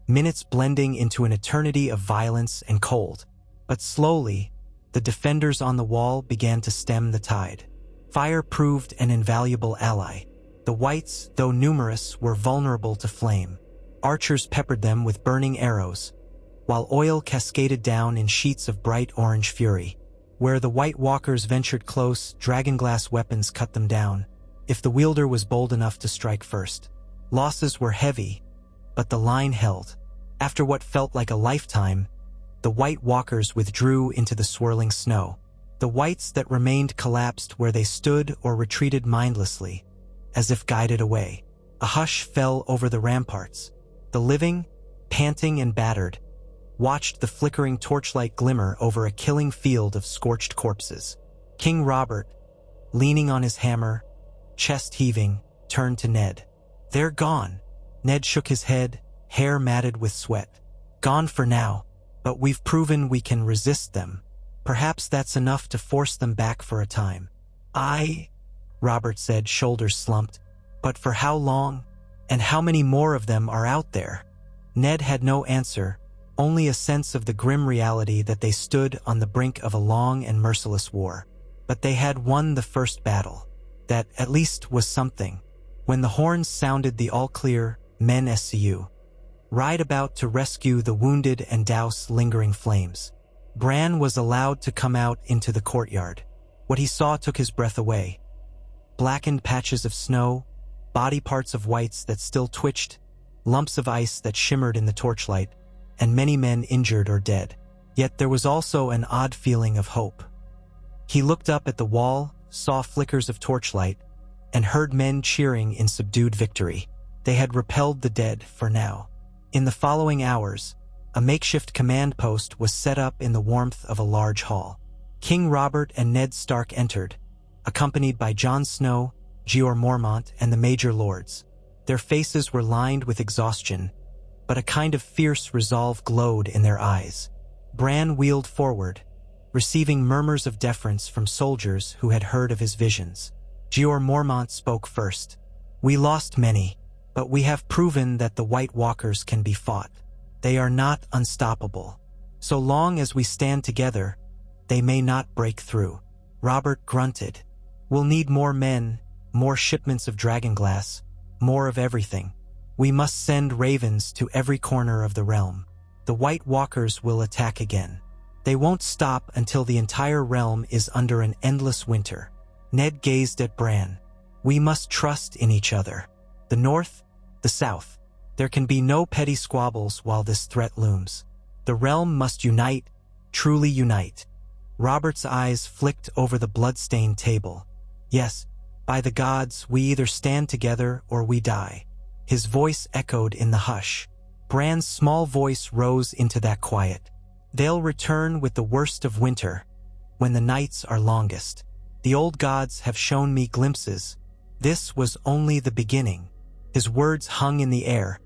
minutes blending into an eternity of violence and cold. But slowly, the defenders on the wall began to stem the tide. Fire proved an invaluable ally. The whites, though numerous, were vulnerable to flame. Archers peppered them with burning arrows, while oil cascaded down in sheets of bright orange fury. Where the White Walkers ventured close, dragonglass weapons cut them down, if the wielder was bold enough to strike first. Losses were heavy, but the line held. After what felt like a lifetime, the White Walkers withdrew into the swirling snow. The whites that remained collapsed where they stood or retreated mindlessly, as if guided away. A hush fell over the ramparts. The living, panting and battered, watched the flickering torchlight glimmer over a killing field of scorched corpses. King Robert, leaning on his hammer, chest heaving, turned to Ned. "They're gone." Ned shook his head, hair matted with sweat. "Gone for now, but we've proven we can resist them. Perhaps that's enough to force them back for a time." Robert said, shoulders slumped. "But for how long? And how many more of them are out there?" Ned had no answer, only a sense of the grim reality that they stood on the brink of a long and merciless war. But they had won the first battle. That, at least, was something. When the horns sounded the all-clear, men SCU. Ride about to rescue the wounded and douse lingering flames. Bran was allowed to come out into the courtyard. What he saw took his breath away. Blackened patches of snow, body parts of whites that still twitched, lumps of ice that shimmered in the torchlight. and many men injured or dead. Yet there was also an odd feeling of hope. He looked up at the wall, saw flickers of torchlight, and heard men cheering in subdued victory. They had repelled the dead for now. In the following hours, a makeshift command post was set up in the warmth of a large hall. King Robert and Ned Stark entered, accompanied by Jon Snow, Jeor Mormont, and the major lords. Their faces were lined with exhaustion, but a kind of fierce resolve glowed in their eyes. Bran wheeled forward, receiving murmurs of deference from soldiers who had heard of his visions. Jeor Mormont spoke first. "We lost many, but we have proven that the White Walkers can be fought. They are not unstoppable. So long as we stand together, they may not break through." Robert grunted. "We'll need more men, more shipments of dragonglass, more of everything. We must send ravens to every corner of the realm. The White Walkers will attack again. They won't stop until the entire realm is under an endless winter." Ned gazed at Bran. "We must trust in each other. The North, the South. There can be no petty squabbles while this threat looms. The realm must unite, truly unite." Robert's eyes flicked over the blood-stained table. "Yes, by the gods, we either stand together or we die." His voice echoed in the hush. Bran's small voice rose into that quiet. "They'll return with the worst of winter, when the nights are longest. The old gods have shown me glimpses. This was only the beginning." His words hung in the air,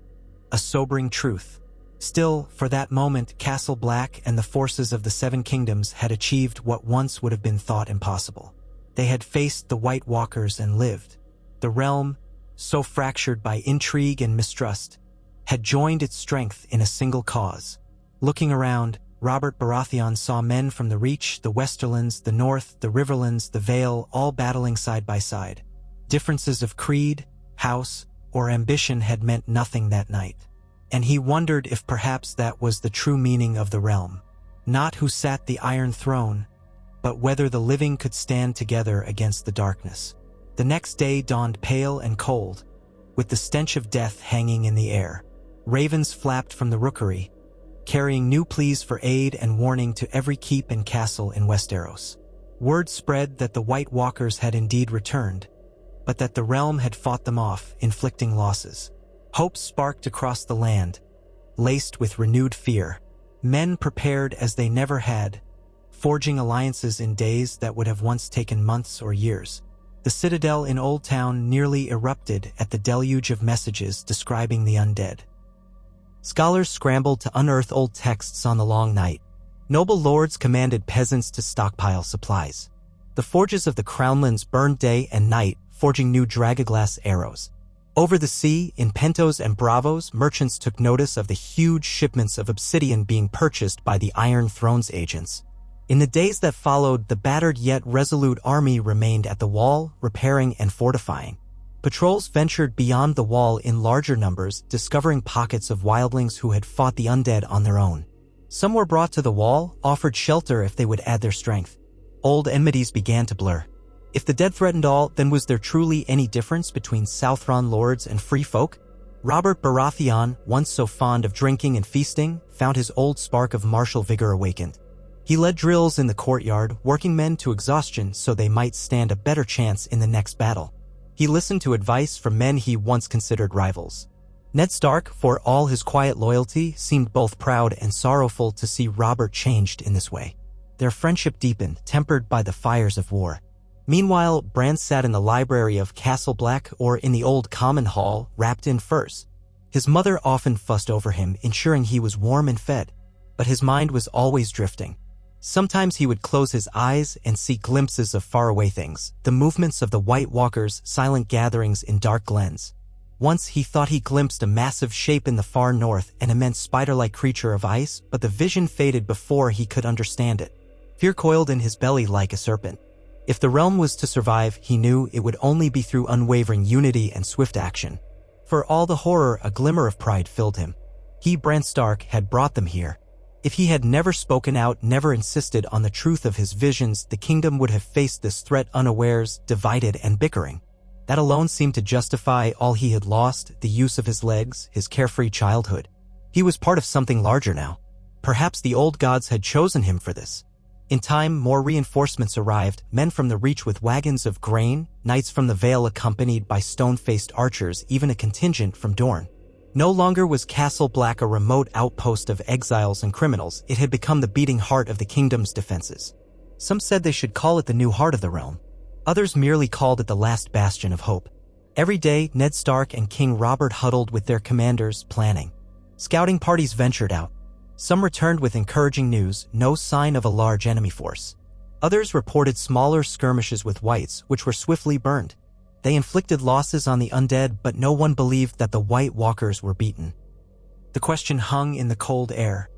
a sobering truth. Still, for that moment, Castle Black and the forces of the Seven Kingdoms had achieved what once would have been thought impossible. They had faced the White Walkers and lived. The realm, so fractured by intrigue and mistrust, had joined its strength in a single cause. Looking around, Robert Baratheon saw men from the Reach, the Westerlands, the North, the Riverlands, the Vale, all battling side by side. Differences of creed, house, or ambition had meant nothing that night. And he wondered if perhaps that was the true meaning of the realm. Not who sat the Iron Throne, but whether the living could stand together against the darkness. The next day dawned pale and cold, with the stench of death hanging in the air. Ravens flapped from the rookery, carrying new pleas for aid and warning to every keep and castle in Westeros. Word spread that the White Walkers had indeed returned, but that the realm had fought them off, inflicting losses. Hope sparked across the land, laced with renewed fear. Men prepared as they never had, forging alliances in days that would have once taken months or years. The citadel in Old Town nearly erupted at the deluge of messages describing the undead. Scholars scrambled to unearth old texts on the long night. Noble lords commanded peasants to stockpile supplies. The forges of the Crownlands burned day and night, forging new dragoglass arrows. Over the sea, in Pentos and Bravos, merchants took notice of the huge shipments of obsidian being purchased by the Iron Throne's agents. In the days that followed, the battered yet resolute army remained at the wall, repairing and fortifying. Patrols ventured beyond the wall in larger numbers, discovering pockets of wildlings who had fought the undead on their own. Some were brought to the wall, offered shelter if they would add their strength. Old enmities began to blur. If the dead threatened all, then was there truly any difference between Southron lords and free folk? Robert Baratheon, once so fond of drinking and feasting, found his old spark of martial vigor awakened. He led drills in the courtyard, working men to exhaustion so they might stand a better chance in the next battle. He listened to advice from men he once considered rivals. Ned Stark, for all his quiet loyalty, seemed both proud and sorrowful to see Robert changed in this way. Their friendship deepened, tempered by the fires of war. Meanwhile, Bran sat in the library of Castle Black or in the old common hall, wrapped in furs. His mother often fussed over him, ensuring he was warm and fed, but his mind was always drifting. Sometimes he would close his eyes and see glimpses of faraway things, the movements of the White Walkers, silent gatherings in dark glens. Once he thought he glimpsed a massive shape in the far north, an immense spider-like creature of ice, but the vision faded before he could understand it. Fear coiled in his belly like a serpent. If the realm was to survive, he knew it would only be through unwavering unity and swift action. For all the horror, a glimmer of pride filled him. He, Bran Stark, had brought them here. If he had never spoken out, never insisted on the truth of his visions, the kingdom would have faced this threat unawares, divided and bickering. That alone seemed to justify all he had lost, the use of his legs, his carefree childhood. He was part of something larger now. Perhaps the old gods had chosen him for this. In time, more reinforcements arrived, men from the Reach with wagons of grain, knights from the Vale accompanied by stone-faced archers, even a contingent from Dorne. No longer was Castle Black a remote outpost of exiles and criminals, it had become the beating heart of the kingdom's defenses. Some said they should call it the new heart of the realm. Others merely called it the last bastion of hope. Every day, Ned Stark and King Robert huddled with their commanders, planning. Scouting parties ventured out. Some returned with encouraging news, no sign of a large enemy force. Others reported smaller skirmishes with whites, which were swiftly burned. They inflicted losses on the undead, but no one believed that the White Walkers were beaten. The question hung in the cold air.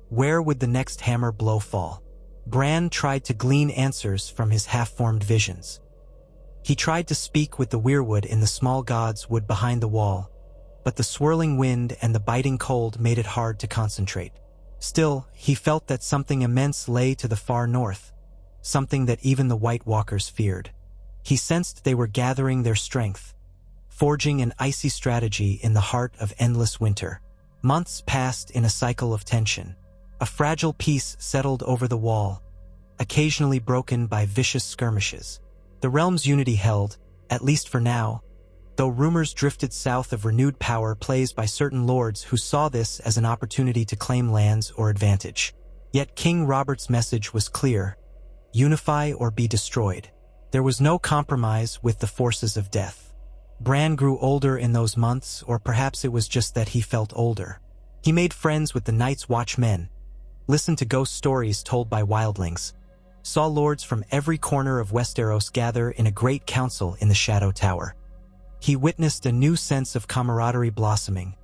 Where would the next hammer blow fall? Bran tried to glean answers from his half-formed visions. He tried to speak with the weirwood in the small god's wood behind the wall, but the swirling wind and the biting cold made it hard to concentrate. Still, he felt that something immense lay to the far north, something that even the White Walkers feared. He sensed they were gathering their strength, forging an icy strategy in the heart of endless winter. Months passed in a cycle of tension. A fragile peace settled over the wall, occasionally broken by vicious skirmishes. The realm's unity held, at least for now, though rumors drifted south of renewed power plays by certain lords who saw this as an opportunity to claim lands or advantage. Yet King Robert's message was clear: unify or be destroyed. There was no compromise with the forces of death. Bran grew older in those months, or perhaps it was just that he felt older. He made friends with the Night's Watchmen, listened to ghost stories told by wildlings, saw lords from every corner of Westeros gather in a great council in the Shadow Tower. He witnessed a new sense of camaraderie blossoming,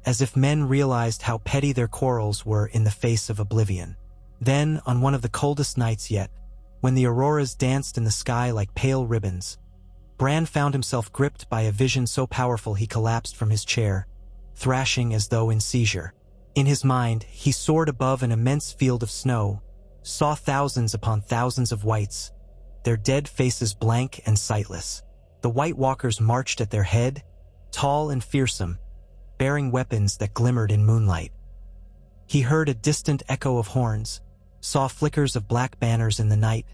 as if men realized how petty their quarrels were in the face of oblivion. Then, on one of the coldest nights yet, when the auroras danced in the sky like pale ribbons, Bran found himself gripped by a vision so powerful he collapsed from his chair, thrashing as though in seizure. In his mind, he soared above an immense field of snow, saw thousands upon thousands of whites, their dead faces blank and sightless. The White Walkers marched at their head, tall and fearsome, bearing weapons that glimmered in moonlight. He heard a distant echo of horns, saw flickers of black banners in the night,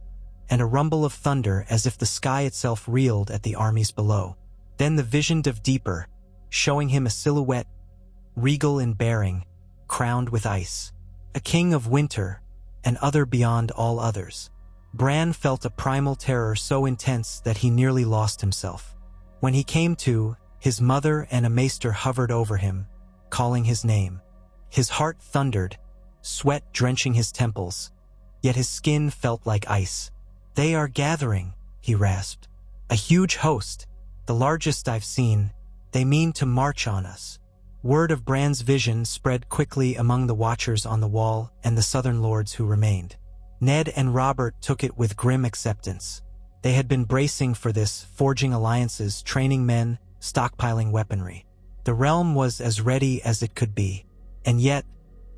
and a rumble of thunder as if the sky itself reeled at the armies below. Then the vision dove deeper, showing him a silhouette, regal in bearing, crowned with ice. A king of winter, and other beyond all others. Bran felt a primal terror so intense that he nearly lost himself. When he came to, his mother and a maester hovered over him, calling his name. His heart thundered, sweat drenching his temples, yet his skin felt like ice. "They are gathering," he rasped. "A huge host, the largest I've seen. They mean to march on us." Word of Bran's vision spread quickly among the watchers on the wall and the southern lords who remained. Ned and Robert took it with grim acceptance. They had been bracing for this, forging alliances, training men, stockpiling weaponry. The realm was as ready as it could be, and yet,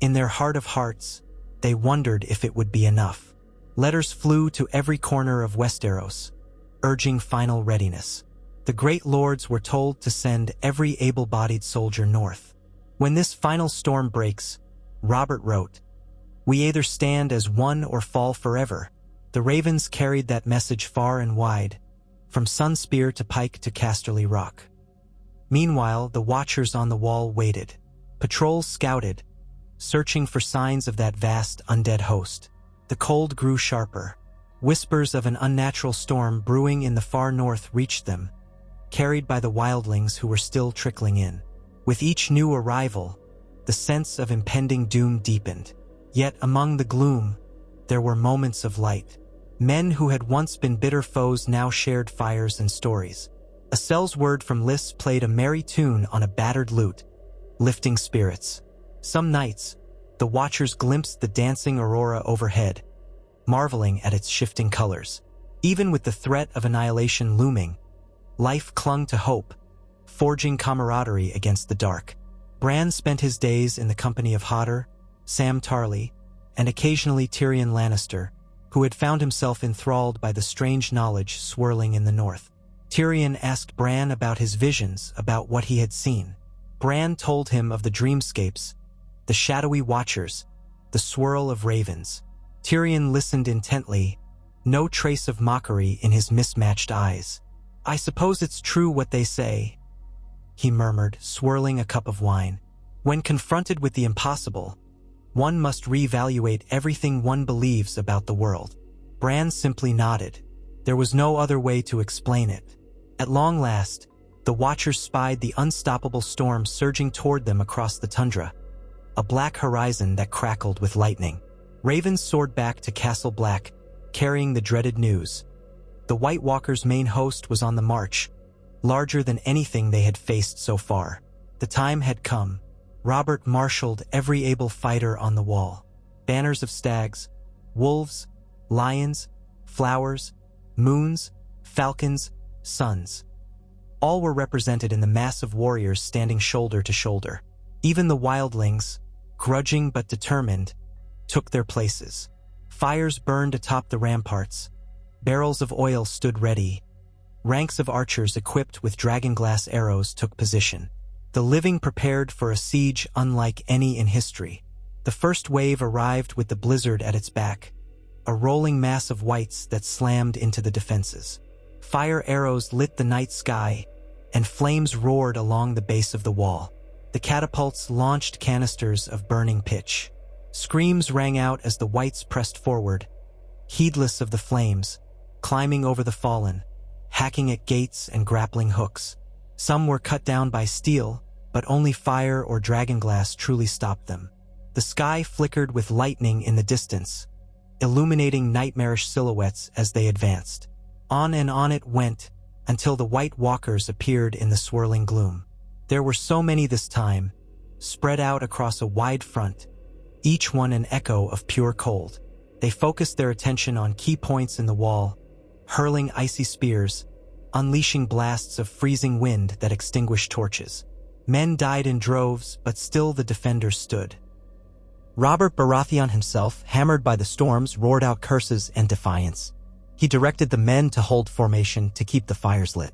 in their heart of hearts, they wondered if it would be enough. Letters flew to every corner of Westeros, urging final readiness. The great lords were told to send every able-bodied soldier north. When this final storm breaks, Robert wrote, "We either stand as one or fall forever." The ravens carried that message far and wide, from Sunspear to Pike to Casterly Rock. Meanwhile, the watchers on the wall waited. Patrols scouted, searching for signs of that vast undead host. The cold grew sharper. Whispers of an unnatural storm brewing in the far north reached them, carried by the wildlings who were still trickling in. With each new arrival, the sense of impending doom deepened. Yet among the gloom, there were moments of light. Men who had once been bitter foes now shared fires and stories. A cell's word from Lys played a merry tune on a battered lute, lifting spirits. Some nights, the watchers glimpsed the dancing aurora overhead, marveling at its shifting colors. Even with the threat of annihilation looming, life clung to hope, forging camaraderie against the dark. Bran spent his days in the company of Hodder, Sam Tarly, and occasionally Tyrion Lannister, who had found himself enthralled by the strange knowledge swirling in the north. Tyrion asked Bran about his visions, about what he had seen. Bran told him of the dreamscapes, the shadowy watchers, the swirl of ravens. Tyrion listened intently, no trace of mockery in his mismatched eyes. "I suppose it's true what they say," he murmured, swirling a cup of wine. "When confronted with the impossible, one must reevaluate everything one believes about the world." Bran simply nodded. There was no other way to explain it. At long last, the Watchers spied the unstoppable storm surging toward them across the tundra, a black horizon that crackled with lightning. Ravens soared back to Castle Black, carrying the dreaded news. The White Walkers' main host was on the march, larger than anything they had faced so far. The time had come. Robert marshaled every able fighter on the wall. Banners of stags, wolves, lions, flowers, moons, falcons, suns. All were represented in the mass of warriors standing shoulder to shoulder. Even the wildlings, grudging but determined, took their places. Fires burned atop the ramparts. Barrels of oil stood ready. Ranks of archers equipped with dragonglass arrows took position. The living prepared for a siege unlike any in history. The first wave arrived with the blizzard at its back, a rolling mass of whites that slammed into the defenses. Fire arrows lit the night sky, and flames roared along the base of the wall. The catapults launched canisters of burning pitch. Screams rang out as the whites pressed forward, heedless of the flames, climbing over the fallen, hacking at gates and grappling hooks. Some were cut down by steel, but only fire or dragonglass truly stopped them. The sky flickered with lightning in the distance, illuminating nightmarish silhouettes as they advanced. On and on it went, until the White Walkers appeared in the swirling gloom. There were so many this time, spread out across a wide front, each one an echo of pure cold. They focused their attention on key points in the wall, hurling icy spears, unleashing blasts of freezing wind that extinguished torches. Men died in droves, but still the defenders stood. Robert Baratheon himself, hammered by the storms, roared out curses and defiance. He directed the men to hold formation to keep the fires lit.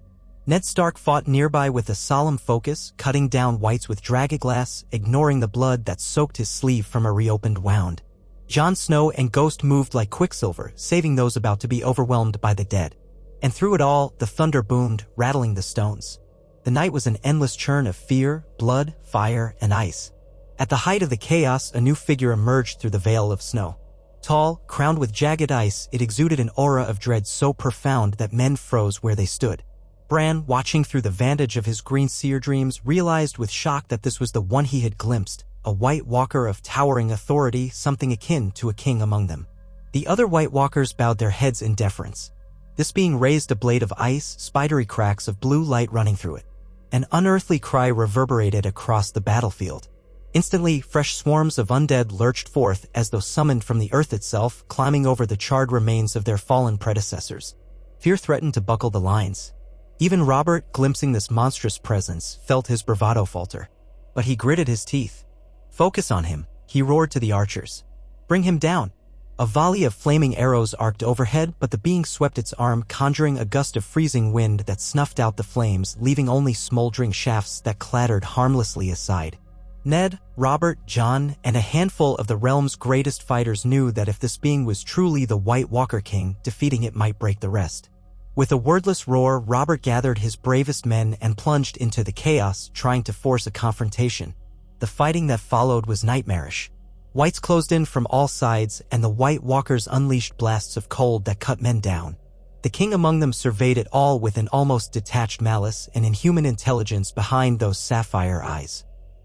Ned Stark fought nearby with a solemn focus, cutting down whites with dragonglass, ignoring the blood that soaked his sleeve from a reopened wound. Jon Snow and Ghost moved like quicksilver, saving those about to be overwhelmed by the dead. And through it all, the thunder boomed, rattling the stones. The night was an endless churn of fear, blood, fire, and ice. At the height of the chaos, a new figure emerged through the veil of snow. Tall, crowned with jagged ice, it exuded an aura of dread so profound that men froze where they stood. Bran, watching through the vantage of his green seer dreams, realized with shock that this was the one he had glimpsed, a White Walker of towering authority, something akin to a king among them. The other White Walkers bowed their heads in deference. This being raised a blade of ice, spidery cracks of blue light running through it. An unearthly cry reverberated across the battlefield. Instantly, fresh swarms of undead lurched forth as though summoned from the earth itself, climbing over the charred remains of their fallen predecessors. Fear threatened to buckle the lines. Even Robert, glimpsing this monstrous presence, felt his bravado falter. But he gritted his teeth. "Focus on him," he roared to the archers. "Bring him down." A volley of flaming arrows arced overhead, but the being swept its arm, conjuring a gust of freezing wind that snuffed out the flames, leaving only smoldering shafts that clattered harmlessly aside. Ned, Robert, Jon, and a handful of the realm's greatest fighters knew that if this being was truly the White Walker King, defeating it might break the rest. With a wordless roar, Robert gathered his bravest men and plunged into the chaos, trying to force a confrontation. The fighting that followed was nightmarish. Whites closed in from all sides, and the White Walkers unleashed blasts of cold that cut men down. The king among them surveyed it all with an almost detached malice and inhuman intelligence behind those sapphire eyes.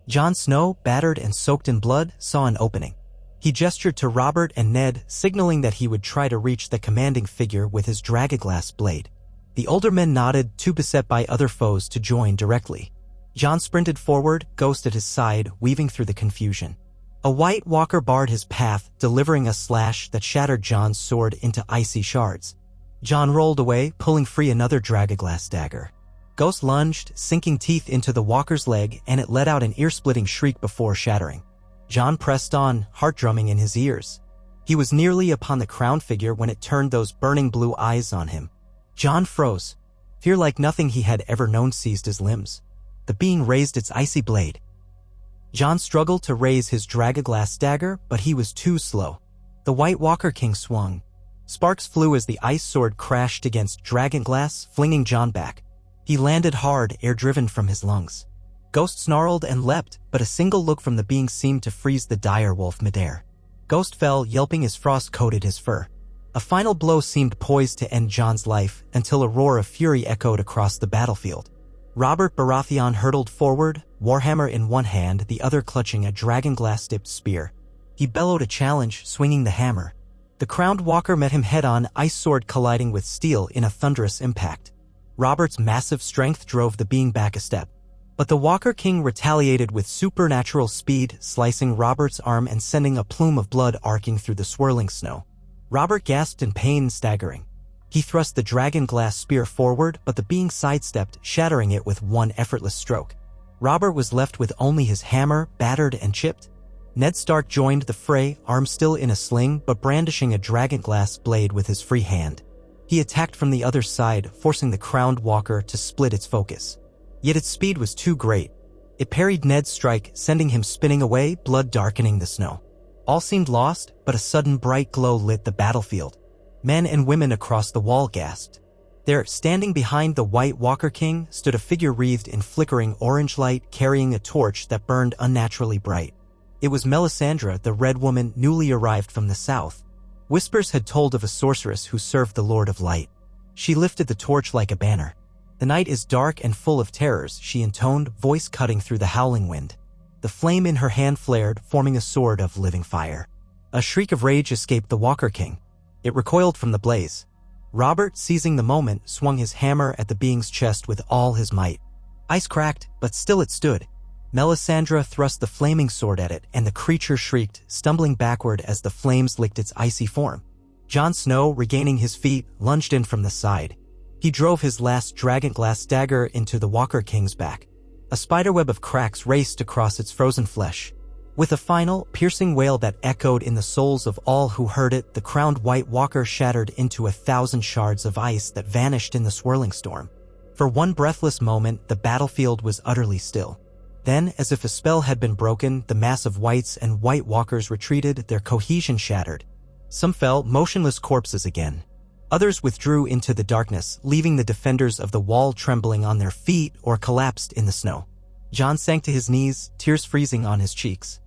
Jon Snow, battered and soaked in blood, saw an opening. He gestured to Robert and Ned, signaling that he would try to reach the commanding figure with his dragonglass blade. The older men nodded, too beset by other foes to join directly. Jon sprinted forward, Ghost at his side, weaving through the confusion. A White Walker barred his path, delivering a slash that shattered Jon's sword into icy shards. Jon rolled away, pulling free another dragonglass dagger. Ghost lunged, sinking teeth into the walker's leg, and it let out an ear-splitting shriek before shattering. Jon pressed on, heart drumming in his ears. He was nearly upon the crowned figure when it turned those burning blue eyes on him. Jon froze. Fear like nothing he had ever known seized his limbs. The being raised its icy blade. Jon struggled to raise his dragonglass dagger, but he was too slow. The White Walker King swung. Sparks flew as the ice sword crashed against dragonglass, flinging Jon back. He landed hard, air driven from his lungs. Ghost snarled and leapt, but a single look from the being seemed to freeze the dire wolf midair. Ghost fell, yelping as frost coated his fur. A final blow seemed poised to end Jon's life, until a roar of fury echoed across the battlefield. Robert Baratheon hurtled forward, warhammer in one hand, the other clutching a dragonglass-dipped spear. He bellowed a challenge, swinging the hammer. The crowned walker met him head-on, ice sword colliding with steel in a thunderous impact. Robert's massive strength drove the being back a step. But the Walker King retaliated with supernatural speed, slicing Robert's arm and sending a plume of blood arcing through the swirling snow. Robert gasped in pain, staggering. He thrust the dragonglass spear forward, but the being sidestepped, shattering it with one effortless stroke. Robert was left with only his hammer, battered and chipped. Ned Stark joined the fray, arm still in a sling but brandishing a dragonglass blade with his free hand. He attacked from the other side, forcing the crowned walker to split its focus. Yet its speed was too great. It parried Ned's strike, sending him spinning away, blood darkening the snow. All seemed lost, but a sudden bright glow lit the battlefield. Men and women across the wall gasped. There, standing behind the White Walker King, stood a figure wreathed in flickering orange light, carrying a torch that burned unnaturally bright. It was Melisandre, the Red Woman newly arrived from the south. Whispers had told of a sorceress who served the Lord of Light. She lifted the torch like a banner. "The night is dark and full of terrors," she intoned, voice cutting through the howling wind. The flame in her hand flared, forming a sword of living fire. A shriek of rage escaped the Walker King. It recoiled from the blaze. Robert, seizing the moment, swung his hammer at the being's chest with all his might. Ice cracked, but still it stood. Melisandre thrust the flaming sword at it, and the creature shrieked, stumbling backward as the flames licked its icy form. Jon Snow, regaining his feet, lunged in from the side. He drove his last dragonglass dagger into the Walker King's back. A spiderweb of cracks raced across its frozen flesh. With a final, piercing wail that echoed in the souls of all who heard it, the crowned White Walker shattered into 1,000 shards of ice that vanished in the swirling storm. For one breathless moment, the battlefield was utterly still. Then, as if a spell had been broken, the mass of Whites and White Walkers retreated, their cohesion shattered. Some fell, motionless corpses again. Others withdrew into the darkness, leaving the defenders of the wall trembling on their feet or collapsed in the snow. Jon sank to his knees, tears freezing on his cheeks.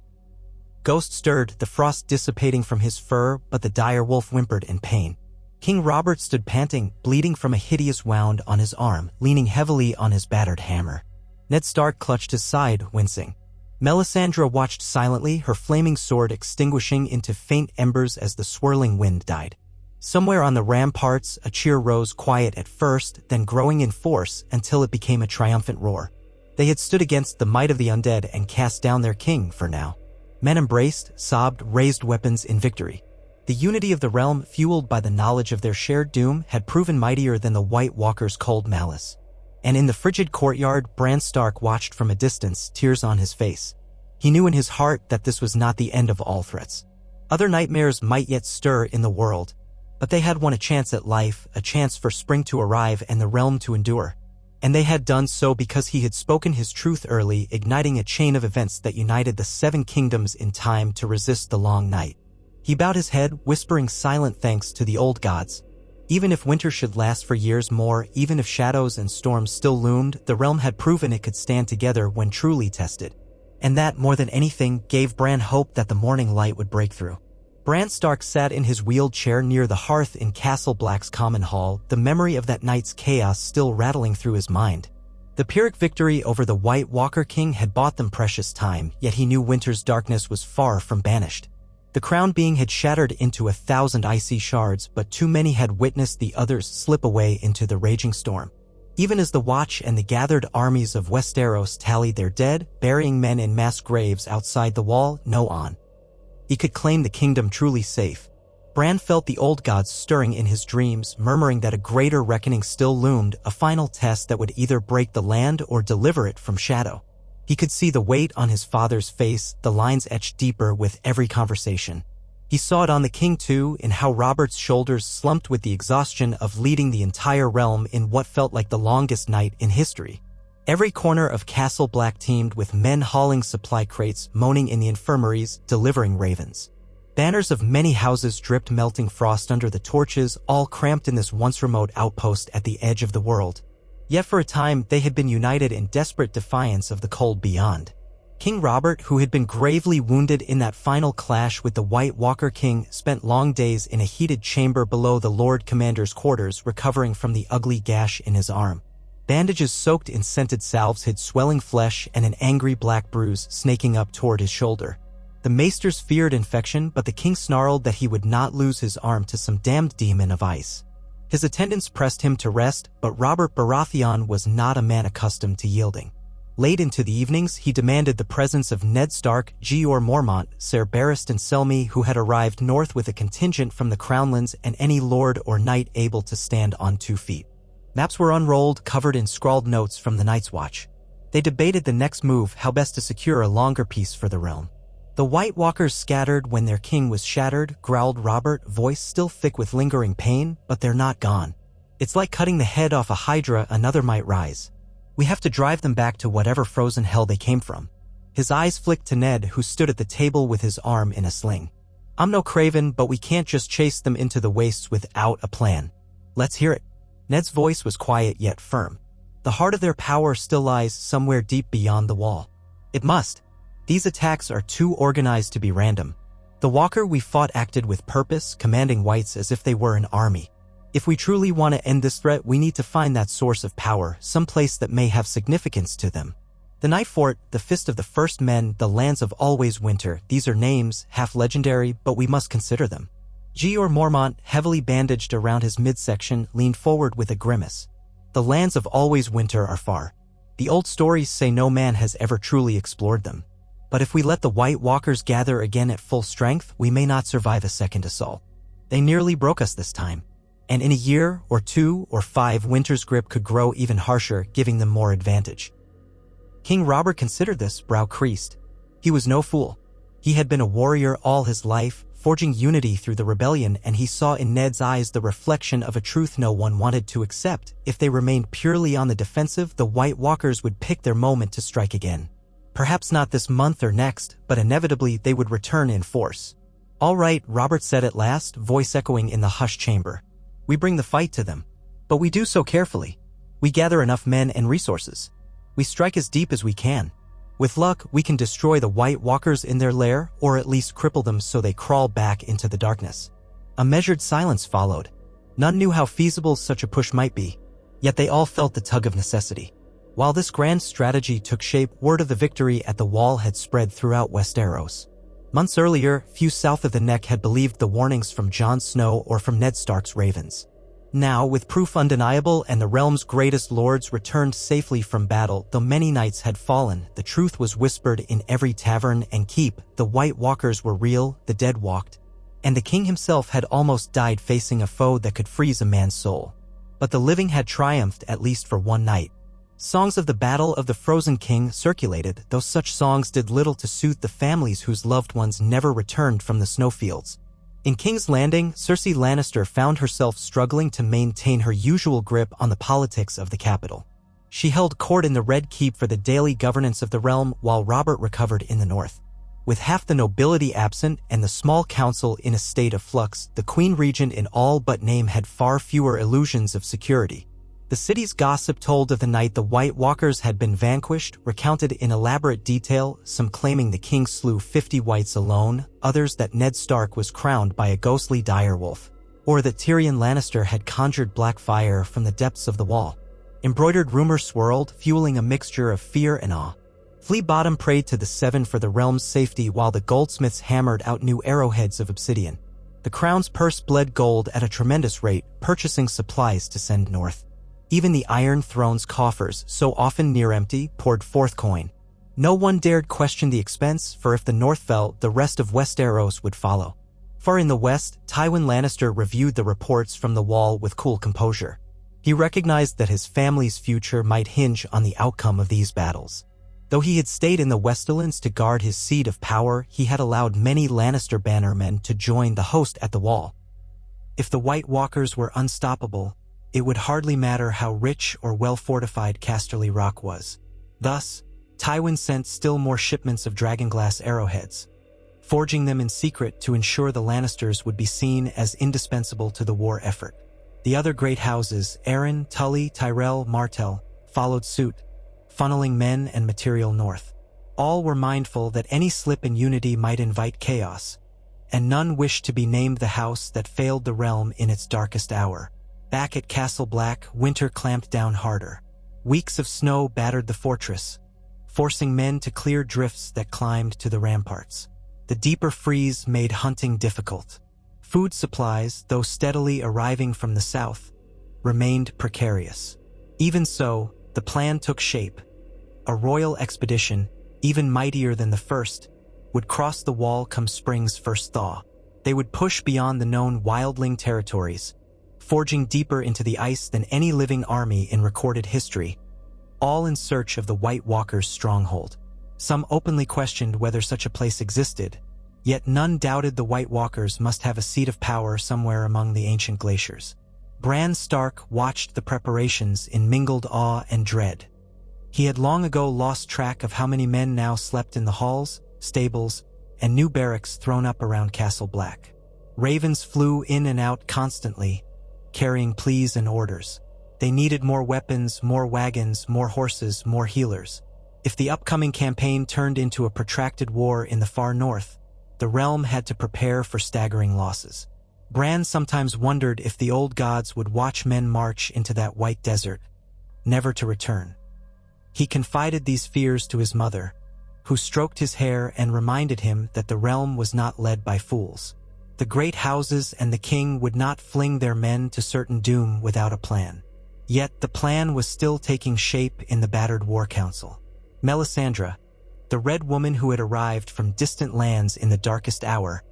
Ghost stirred, the frost dissipating from his fur, but the dire wolf whimpered in pain. King Robert stood panting, bleeding from a hideous wound on his arm, leaning heavily on his battered hammer. Ned Stark clutched his side, wincing. Melisandre watched silently, her flaming sword extinguishing into faint embers as the swirling wind died. Somewhere on the ramparts, a cheer rose, quiet at first, then growing in force until it became a triumphant roar. They had stood against the might of the undead and cast down their king for now. Men embraced, sobbed, raised weapons in victory. The unity of the realm, fueled by the knowledge of their shared doom, had proven mightier than the White Walker's cold malice. And in the frigid courtyard, Bran Stark watched from a distance, tears on his face. He knew in his heart that this was not the end of all threats. Other nightmares might yet stir in the world, but they had won a chance at life, a chance for spring to arrive and the realm to endure. And they had done so because he had spoken his truth early, igniting a chain of events that united the 7 kingdoms in time to resist the long night. He bowed his head, whispering silent thanks to the old gods. Even if winter should last for years more, even if shadows and storms still loomed, the realm had proven it could stand together when truly tested. And that, more than anything, gave Bran hope that the morning light would break through. Bran Stark sat in his wheeled chair near the hearth in Castle Black's common hall, the memory of that night's chaos still rattling through his mind. The Pyrrhic victory over the White Walker King had bought them precious time, yet he knew winter's darkness was far from banished. The crowned being had shattered into 1,000 icy shards, but too many had witnessed the others slip away into the raging storm. Even as the Watch and the gathered armies of Westeros tallied their dead, burying men in mass graves outside the wall, no on. He could claim the kingdom truly safe. Bran felt the old gods stirring in his dreams, murmuring that a greater reckoning still loomed, a final test that would either break the land or deliver it from shadow. He could see the weight on his father's face, the lines etched deeper with every conversation. He saw it on the king too, in how Robert's shoulders slumped with the exhaustion of leading the entire realm in what felt like the longest night in history. Every corner of Castle Black teemed with men hauling supply crates, moaning in the infirmaries, delivering ravens. Banners of many houses dripped melting frost under the torches, all cramped in this once remote outpost at the edge of the world. Yet for a time they had been united in desperate defiance of the cold beyond. King Robert, who had been gravely wounded in that final clash with the White Walker King, spent long days in a heated chamber below the Lord Commander's quarters, recovering from the ugly gash in his arm. Bandages soaked in scented salves hid swelling flesh and an angry black bruise snaking up toward his shoulder. The maesters feared infection, but the king snarled that he would not lose his arm to some damned demon of ice. His attendants pressed him to rest, but Robert Baratheon was not a man accustomed to yielding. Late into the evenings, he demanded the presence of Ned Stark, Jeor Mormont, Ser Barristan Selmy, who had arrived north with a contingent from the Crownlands, and any lord or knight able to stand on 2 feet. Maps were unrolled, covered in scrawled notes from the Night's Watch. They debated the next move, how best to secure a longer peace for the realm. The White Walkers scattered when their king was shattered, growled Robert, voice still thick with lingering pain, but they're not gone. It's like cutting the head off a hydra, another might rise. We have to drive them back to whatever frozen hell they came from. His eyes flicked to Ned, who stood at the table with his arm in a sling. I'm no craven, but we can't just chase them into the wastes without a plan. Let's hear it. Ned's voice was quiet yet firm. The heart of their power still lies somewhere deep beyond the wall. It must. These attacks are too organized to be random. The Walker we fought acted with purpose, commanding whites as if they were an army. If we truly want to end this threat, we need to find that source of power, someplace that may have significance to them. The Night Fort, the Fist of the First Men, the Lands of Always Winter, these are names, half legendary, but we must consider them. Jeor Mormont, heavily bandaged around his midsection, leaned forward with a grimace. The Lands of Always Winter are far. The old stories say no man has ever truly explored them. But if we let the White Walkers gather again at full strength, we may not survive a second assault. They nearly broke us this time. And in a year, or 2, or 5, Winter's grip could grow even harsher, giving them more advantage. King Robert considered this, brow creased. He was no fool. He had been a warrior all his life, forging unity through the rebellion, and he saw in Ned's eyes the reflection of a truth no one wanted to accept. If they remained purely on the defensive, the White Walkers would pick their moment to strike again. Perhaps not this month or next, but inevitably they would return in force. All right, Robert said at last, voice echoing in the hushed chamber. We bring the fight to them. But we do so carefully. We gather enough men and resources. We strike as deep as we can. With luck, we can destroy the White Walkers in their lair, or at least cripple them so they crawl back into the darkness. A measured silence followed. None knew how feasible such a push might be, yet they all felt the tug of necessity. While this grand strategy took shape, word of the victory at the wall had spread throughout Westeros. Months earlier, few south of the Neck had believed the warnings from Jon Snow or from Ned Stark's ravens. Now, with proof undeniable and the realm's greatest lords returned safely from battle, though many knights had fallen, the truth was whispered in every tavern and keep. The White Walkers were real, the dead walked, and the king himself had almost died facing a foe that could freeze a man's soul. But the living had triumphed, at least for one night. Songs of the Battle of the Frozen King circulated, though such songs did little to soothe the families whose loved ones never returned from the snowfields. In King's Landing, Cersei Lannister found herself struggling to maintain her usual grip on the politics of the capital. She held court in the Red Keep for the daily governance of the realm, while Robert recovered in the north. With half the nobility absent and the small council in a state of flux, the Queen Regent in all but name had far fewer illusions of security. The city's gossip told of the night the White Walkers had been vanquished, recounted in elaborate detail, some claiming the king slew 50 whites alone, others that Ned Stark was crowned by a ghostly direwolf, or that Tyrion Lannister had conjured black fire from the depths of the wall. Embroidered rumors swirled, fueling a mixture of fear and awe. Flea Bottom prayed to the Seven for the realm's safety while the goldsmiths hammered out new arrowheads of obsidian. The crown's purse bled gold at a tremendous rate, purchasing supplies to send north. Even the Iron Throne's coffers, so often near empty, poured forth coin. No one dared question the expense, for if the north fell, the rest of Westeros would follow. Far in the west, Tywin Lannister reviewed the reports from the wall with cool composure. He recognized that his family's future might hinge on the outcome of these battles. Though he had stayed in the Westerlands to guard his seat of power, he had allowed many Lannister bannermen to join the host at the wall. If the White Walkers were unstoppable, it would hardly matter how rich or well-fortified Casterly Rock was. Thus, Tywin sent still more shipments of dragonglass arrowheads, forging them in secret to ensure the Lannisters would be seen as indispensable to the war effort. The other great houses, Arryn, Tully, Tyrell, Martell, followed suit, funneling men and material north. All were mindful that any slip in unity might invite chaos, and none wished to be named the house that failed the realm in its darkest hour. Back at Castle Black, winter clamped down harder. Weeks of snow battered the fortress, forcing men to clear drifts that climbed to the ramparts. The deeper freeze made hunting difficult. Food supplies, though steadily arriving from the south, remained precarious. Even so, the plan took shape. A royal expedition, even mightier than the first, would cross the wall come spring's first thaw. They would push beyond the known wildling territories, forging deeper into the ice than any living army in recorded history, all in search of the White Walkers' stronghold. Some openly questioned whether such a place existed, yet none doubted the White Walkers must have a seat of power somewhere among the ancient glaciers. Bran Stark watched the preparations in mingled awe and dread. He had long ago lost track of how many men now slept in the halls, stables, and new barracks thrown up around Castle Black. Ravens flew in and out constantly, carrying pleas and orders. They needed more weapons, more wagons, more horses, more healers. If the upcoming campaign turned into a protracted war in the far north, the realm had to prepare for staggering losses. Bran sometimes wondered if the old gods would watch men march into that white desert, never to return. He confided these fears to his mother, who stroked his hair and reminded him that the realm was not led by fools. The great houses and the king would not fling their men to certain doom without a plan. Yet the plan was still taking shape in the battered war council. Melisandre, the red woman who had arrived from distant lands in the darkest hour,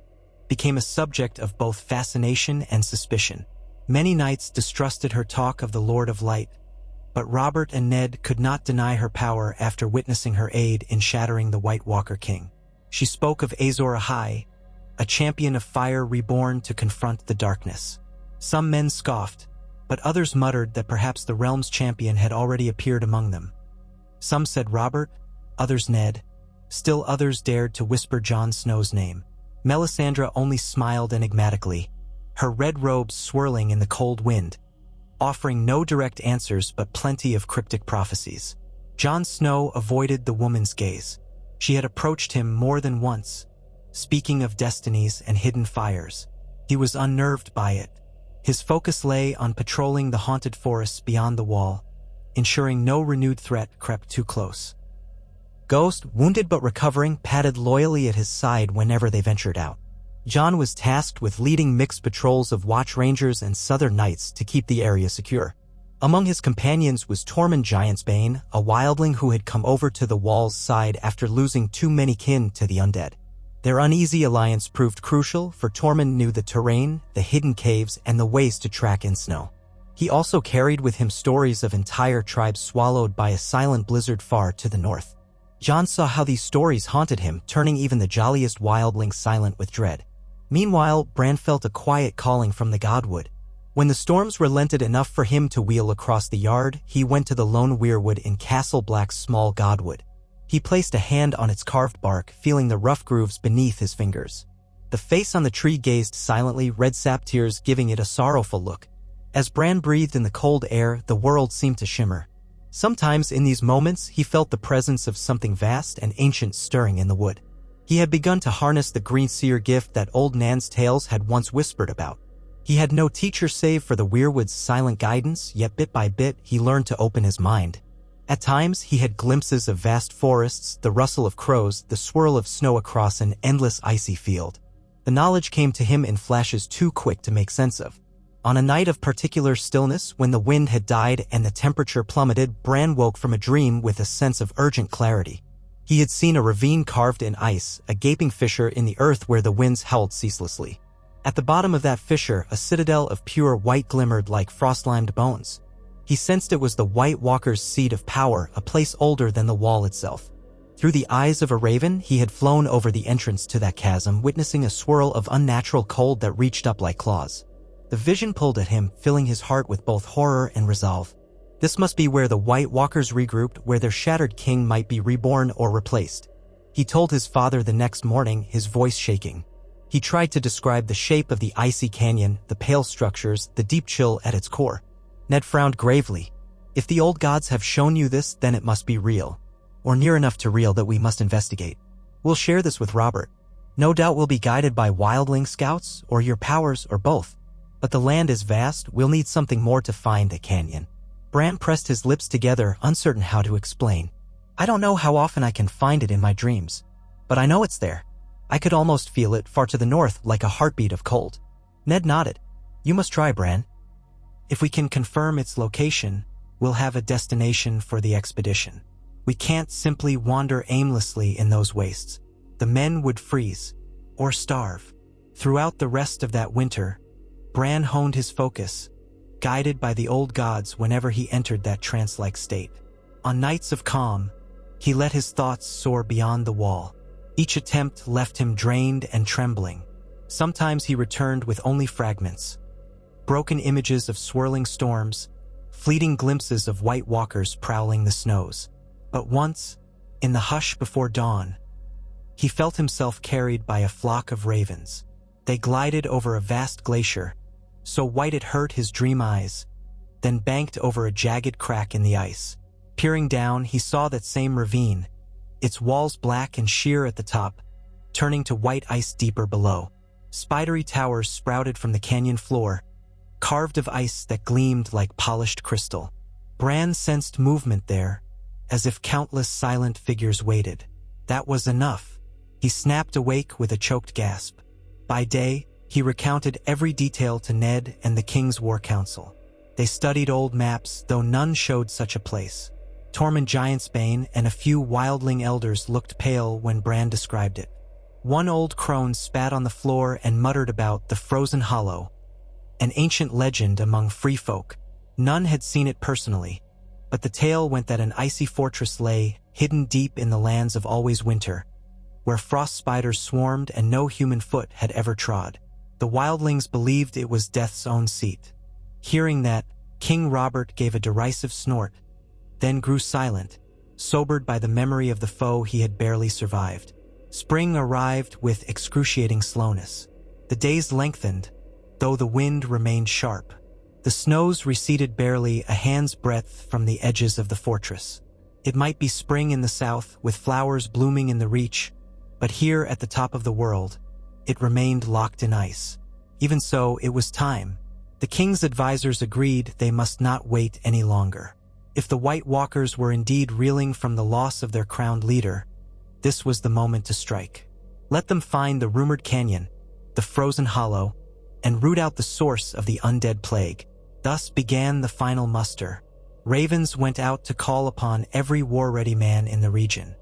became a subject of both fascination and suspicion. Many knights distrusted her talk of the Lord of Light, but Robert and Ned could not deny her power after witnessing her aid in shattering the White Walker King. She spoke of Azor Ahai, a champion of fire reborn to confront the darkness. Some men scoffed, but others muttered that perhaps the realm's champion had already appeared among them. Some said Robert, others Ned. Still others dared to whisper Jon Snow's name. Melisandre only smiled enigmatically, her red robes swirling in the cold wind, offering no direct answers but plenty of cryptic prophecies. Jon Snow avoided the woman's gaze. She had approached him more than once, speaking of destinies and hidden fires. He was unnerved by it. His focus lay on patrolling the haunted forests beyond the wall, ensuring no renewed threat crept too close. Ghost, wounded but recovering, padded loyally at his side whenever they ventured out. Jon was tasked with leading mixed patrols of Watch Rangers and Southern Knights to keep the area secure. Among his companions was Tormund Giantsbane, a wildling who had come over to the Wall's side after losing too many kin to the undead. Their uneasy alliance proved crucial, for Tormund knew the terrain, the hidden caves, and the ways to track in snow. He also carried with him stories of entire tribes swallowed by a silent blizzard far to the north. Jon saw how these stories haunted him, turning even the jolliest wildling silent with dread. Meanwhile, Bran felt a quiet calling from the Godwood. When the storms relented enough for him to wheel across the yard, he went to the lone weirwood in Castle Black's small Godwood. He placed a hand on its carved bark, feeling the rough grooves beneath his fingers. The face on the tree gazed silently, red sap tears giving it a sorrowful look. As Bran breathed in the cold air, the world seemed to shimmer. Sometimes in these moments, he felt the presence of something vast and ancient stirring in the wood. He had begun to harness the green seer gift that old Nan's tales had once whispered about. He had no teacher save for the weirwood's silent guidance, yet bit by bit he learned to open his mind. At times he had glimpses of vast forests, the rustle of crows, the swirl of snow across an endless icy field. The knowledge came to him in flashes too quick to make sense of. On a night of particular stillness, when the wind had died and the temperature plummeted, Bran woke from a dream with a sense of urgent clarity. He had seen a ravine carved in ice, a gaping fissure in the earth where the winds howled ceaselessly. At the bottom of that fissure, a citadel of pure white glimmered like frost-limed bones. He sensed it was the White Walker's seat of power, a place older than the wall itself. Through the eyes of a raven, he had flown over the entrance to that chasm, witnessing a swirl of unnatural cold that reached up like claws. The vision pulled at him, filling his heart with both horror and resolve. This must be where the White Walkers regrouped, where their shattered king might be reborn or replaced. He told his father the next morning, his voice shaking. He tried to describe the shape of the icy canyon, the pale structures, the deep chill at its core. Ned frowned gravely. If the old gods have shown you this, then it must be real. Or near enough to real that we must investigate. We'll share this with Robert. No doubt we'll be guided by wildling scouts, or your powers, or both. But the land is vast, we'll need something more to find the canyon. Bran pressed his lips together, uncertain how to explain. I don't know how often I can find it in my dreams. But I know it's there. I could almost feel it far to the north, like a heartbeat of cold. Ned nodded. You must try, Bran. If we can confirm its location, we'll have a destination for the expedition. We can't simply wander aimlessly in those wastes. The men would freeze, or starve. Throughout the rest of that winter, Bran honed his focus, guided by the old gods whenever he entered that trance-like state. On nights of calm, he let his thoughts soar beyond the wall. Each attempt left him drained and trembling. Sometimes he returned with only fragments. Broken images of swirling storms, fleeting glimpses of White Walkers prowling the snows. But once, in the hush before dawn, he felt himself carried by a flock of ravens. They glided over a vast glacier, so white it hurt his dream eyes, then banked over a jagged crack in the ice. Peering down, he saw that same ravine, its walls black and sheer at the top, turning to white ice deeper below. Spidery towers sprouted from the canyon floor, carved of ice that gleamed like polished crystal. Bran sensed movement there, as if countless silent figures waited. That was enough. He snapped awake with a choked gasp. By day, he recounted every detail to Ned and the King's War Council. They studied old maps, though none showed such a place. Tormund Giantsbane and a few wildling elders looked pale when Bran described it. One old crone spat on the floor and muttered about the Frozen Hollow, an ancient legend among free folk. None had seen it personally, but the tale went that an icy fortress lay, hidden deep in the lands of always winter, where frost spiders swarmed and no human foot had ever trod. The wildlings believed it was death's own seat. Hearing that, King Robert gave a derisive snort, then grew silent, sobered by the memory of the foe he had barely survived. Spring arrived with excruciating slowness. The days lengthened, though the wind remained sharp. The snows receded barely a hand's breadth from the edges of the fortress. It might be spring in the south, with flowers blooming in the reach, but here at the top of the world, it remained locked in ice. Even so, it was time. The king's advisors agreed they must not wait any longer. If the White Walkers were indeed reeling from the loss of their crowned leader, this was the moment to strike. Let them find the rumored canyon, the Frozen Hollow, and root out the source of the undead plague. Thus began the final muster. Ravens went out to call upon every war-ready man in the region.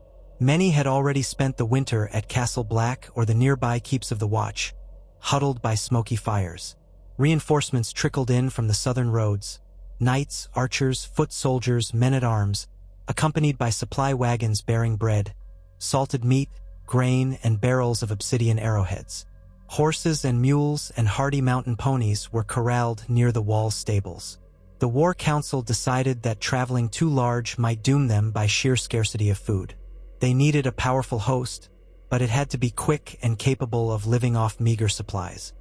Many had already spent the winter at Castle Black or the nearby keeps of the Watch, huddled by smoky fires. Reinforcements trickled in from the southern roads. Knights, archers, foot soldiers, men-at-arms, accompanied by supply wagons bearing bread, salted meat, grain, and barrels of obsidian arrowheads. Horses and mules and hardy mountain ponies were corralled near the wall stables. The War Council decided that traveling too large might doom them by sheer scarcity of food. They needed a powerful host, but it had to be quick and capable of living off meager supplies.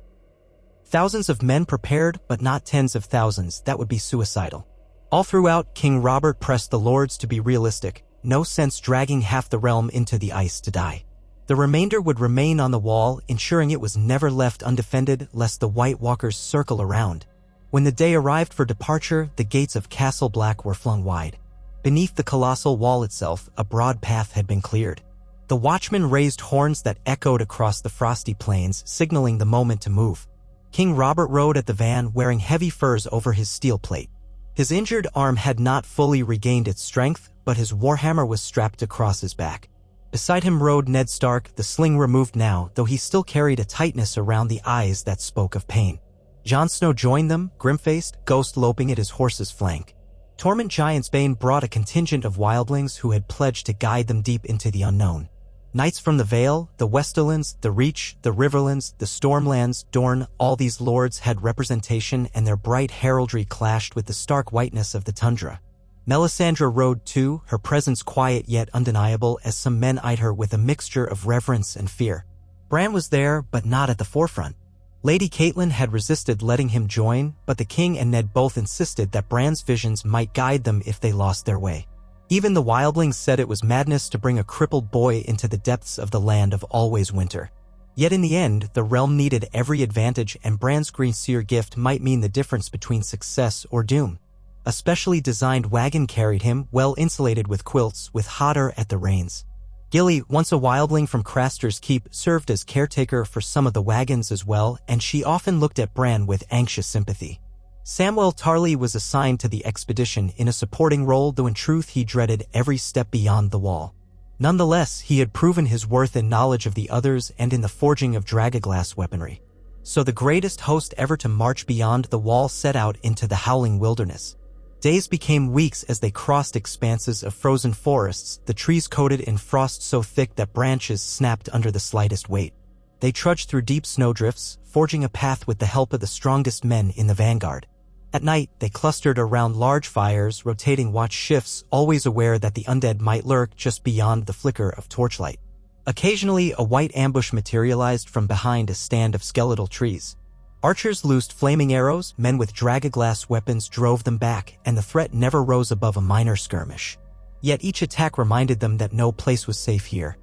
Thousands of men prepared, but not tens of thousands. That would be suicidal. All throughout, King Robert pressed the lords to be realistic. No sense dragging half the realm into the ice to die. The remainder would remain on the wall, ensuring it was never left undefended lest the White Walkers circle around. When the day arrived for departure, the gates of Castle Black were flung wide. Beneath the colossal wall itself, a broad path had been cleared. The watchmen raised horns that echoed across the frosty plains, signaling the moment to move. King Robert rode at the van, wearing heavy furs over his steel plate. His injured arm had not fully regained its strength, but his warhammer was strapped across his back. Beside him rode Ned Stark, the sling removed now, though he still carried a tightness around the eyes that spoke of pain. Jon Snow joined them, grim-faced, ghost loping at his horse's flank. Tormund Giantsbane brought a contingent of wildlings who had pledged to guide them deep into the unknown. Knights from the Vale, the Westerlands, the Reach, the Riverlands, the Stormlands, Dorne, all these lords had representation, and their bright heraldry clashed with the stark whiteness of the tundra. Melisandre rode too, her presence quiet yet undeniable, as some men eyed her with a mixture of reverence and fear. Bran was there, but not at the forefront. Lady Catelyn had resisted letting him join, but the king and Ned both insisted that Bran's visions might guide them if they lost their way. Even the wildlings said it was madness to bring a crippled boy into the depths of the land of always winter. Yet in the end, the realm needed every advantage, and Bran's green seer gift might mean the difference between success or doom. A specially designed wagon carried him, well insulated with quilts, with Hodder at the reins. Gilly, once a wildling from Craster's Keep, served as caretaker for some of the wagons as well, and she often looked at Bran with anxious sympathy. Samwell Tarly was assigned to the expedition in a supporting role, though in truth he dreaded every step beyond the wall. Nonetheless, he had proven his worth in knowledge of the others and in the forging of dragoglass weaponry. So the greatest host ever to march beyond the wall set out into the howling wilderness. Days became weeks as they crossed expanses of frozen forests, the trees coated in frost so thick that branches snapped under the slightest weight. They trudged through deep snowdrifts, forging a path with the help of the strongest men in the vanguard. At night, they clustered around large fires, rotating watch shifts, always aware that the undead might lurk just beyond the flicker of torchlight. Occasionally, a white ambush materialized from behind a stand of skeletal trees. Archers loosed flaming arrows, men with dragoglass weapons drove them back, and the threat never rose above a minor skirmish. Yet each attack reminded them that no place was safe here.